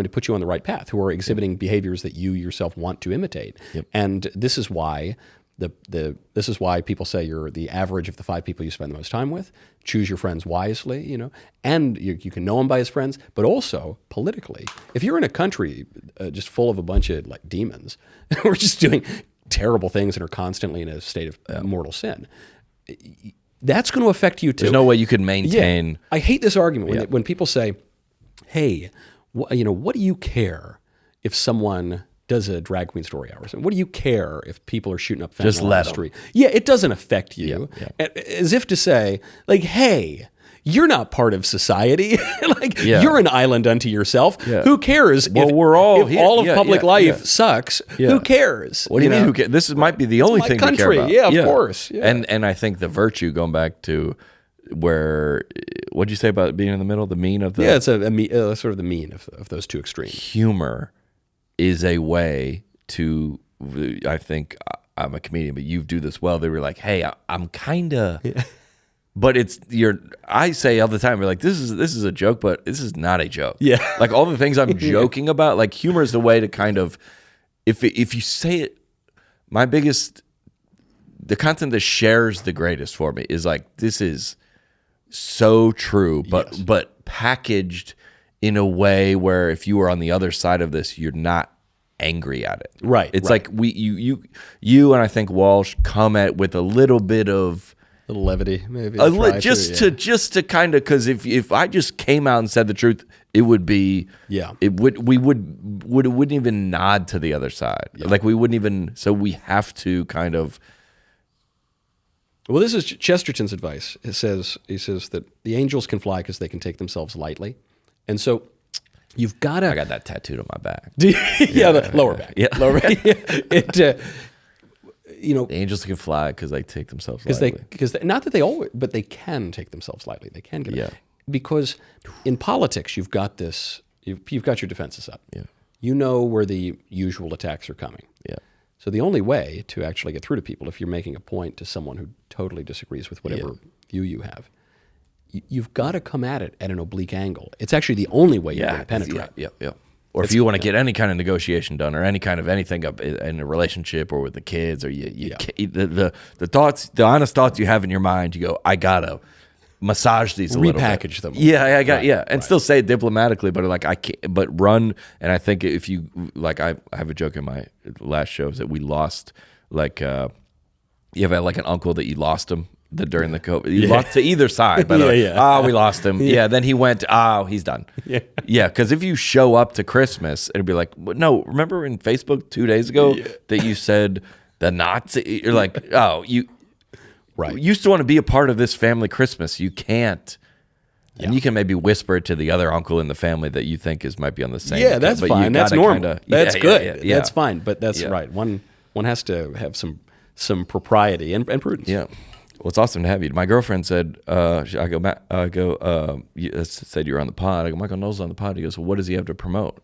put you on the right path, who are exhibiting behaviors that you yourself want to imitate. Yep. And this is why this is why people say you're the average of the 5 people you spend the most time with. Choose your friends wisely, and you can know them by his friends, but also politically. If you're in a country just full of a bunch of like demons who are just doing terrible things and are constantly in a state of mortal sin, that's going to affect you too. There's no way you could maintain. Yeah. I hate this argument when people say, hey, what do you care if someone does a drag queen story hour? What do you care if people are shooting up fentanyl on the street? Yeah, it doesn't affect you. Yeah. As if to say, like, hey, you're not part of society. You're an island unto yourself. Yeah. Who cares? Well, we're all if all of public life sucks. Yeah. Who cares? What do you mean? Who cares? This might be the only thing to care about. Yeah, of course. Yeah. And I think the virtue, going back to where, what'd you say about being in the middle? The mean of the it's sort of the mean of those two extremes. Humor is a way to. I think I'm a comedian, but you do this well. They were like, hey, I'm kind of. But I say all the time, we're like, this is a joke, but this is not a joke. Yeah. Like all the things I'm joking about, like humor is the way to kind of, if you say it, the content that shares the greatest for me is like, this is so true, but packaged in a way where if you were on the other side of this, you're not angry at it. Right. It's like you and I think Walsh come at with a little bit of, little levity, maybe. Just to kind of, because if I just came out and said the truth, it would be it wouldn't even nod to the other side. Yeah. Like we wouldn't even. So we have to kind of. Well, this is Chesterton's advice. He says that the angels can fly because they can take themselves lightly, and so you've got to. I got that tattooed on my back. The lower back. Yeah, lower back. The angels can fly because they take themselves lightly. Because not that they always, but they can take themselves lightly. They can get it. Because in politics, you've got this. You've got your defenses up. Yeah. You know where the usual attacks are coming. Yeah. So the only way to actually get through to people, if you're making a point to someone who totally disagrees with whatever view you have, you've got to come at it at an oblique angle. It's actually the only way you're going to penetrate. Yeah. Or if you want to get any kind of negotiation done, or any kind of anything up in a relationship, or with the kids, or the thoughts, the honest thoughts you have in your mind, you go, I gotta massage these a little bit. Repackage them. And still say it diplomatically, but like I can't. But run, and I think if you like, I have a joke in my last shows that we lost, like you have like an uncle that you lost him. During the COVID, you lost to either side. By the way, we lost him. Yeah, then he went. He's done. Yeah. Because if you show up to Christmas, it'd be like, no. Remember in Facebook 2 days ago that you said the Nazi? You're like, you used to want to be a part of this family Christmas. You can't. And you can maybe whisper it to the other uncle in the family that you think might be on the same. Yeah, that's fine. That's normal. That's good. That's fine. But that's right. One has to have some propriety and prudence. Yeah. Well, it's awesome to have you. My girlfriend said, you said you were on the pod. I go, Michael Knowles on the pod. He goes, well, what does he have to promote?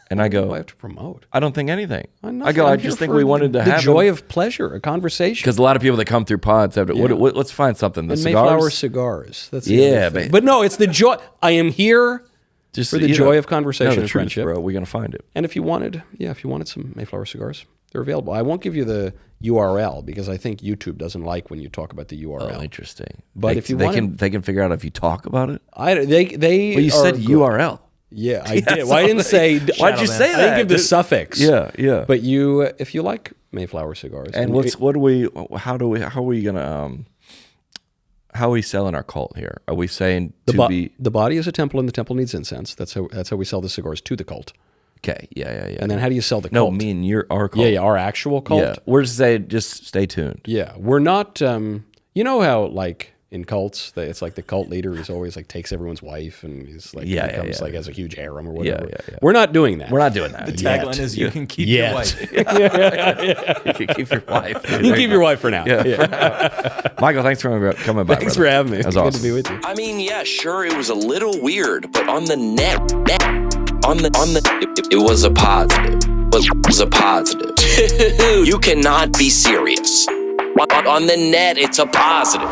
And I go, what do I have to promote? I don't think anything. I go, I just think we wanted to have the joy of pleasure, a conversation. Because a lot of people that come through pods have to, let's find something. The cigars? Mayflower cigars. That's but no, it's the joy. I am here for the joy of conversation and friendship. Bro, we're going to find it. And if you wanted some Mayflower cigars, they're available. I won't give you the URL because I think YouTube doesn't like when you talk about the URL. Oh, interesting. But if you want, they can figure out if you talk about it. They. Well, you said URL. Yeah, I did. Well, I didn't say. Why'd you say that? I didn't give the suffix. Yeah. But if you like Mayflower cigars, and how are we selling our cult here? Are we saying the body is a temple and the temple needs incense? That's how we sell the cigars to the cult. Okay, yeah. And then how do you sell the No, cult? me and our cult. Yeah, our actual cult. Yeah, we're just saying, just stay tuned. Yeah, we're not. You know how like in cults, it's like the cult leader is always like takes everyone's wife and he's like becomes like has a huge harem or whatever. Yeah. We're not doing that. We're not doing that. The tagline is you can keep your wife. You can keep your wife. You can keep your wife for now. Michael, thanks for coming by. Thanks for having me. It was awesome. Good to be with you. I mean, yeah, sure, it was a little weird, but on the net, it was a positive. It was a positive. You cannot be serious. On the net, it's a positive.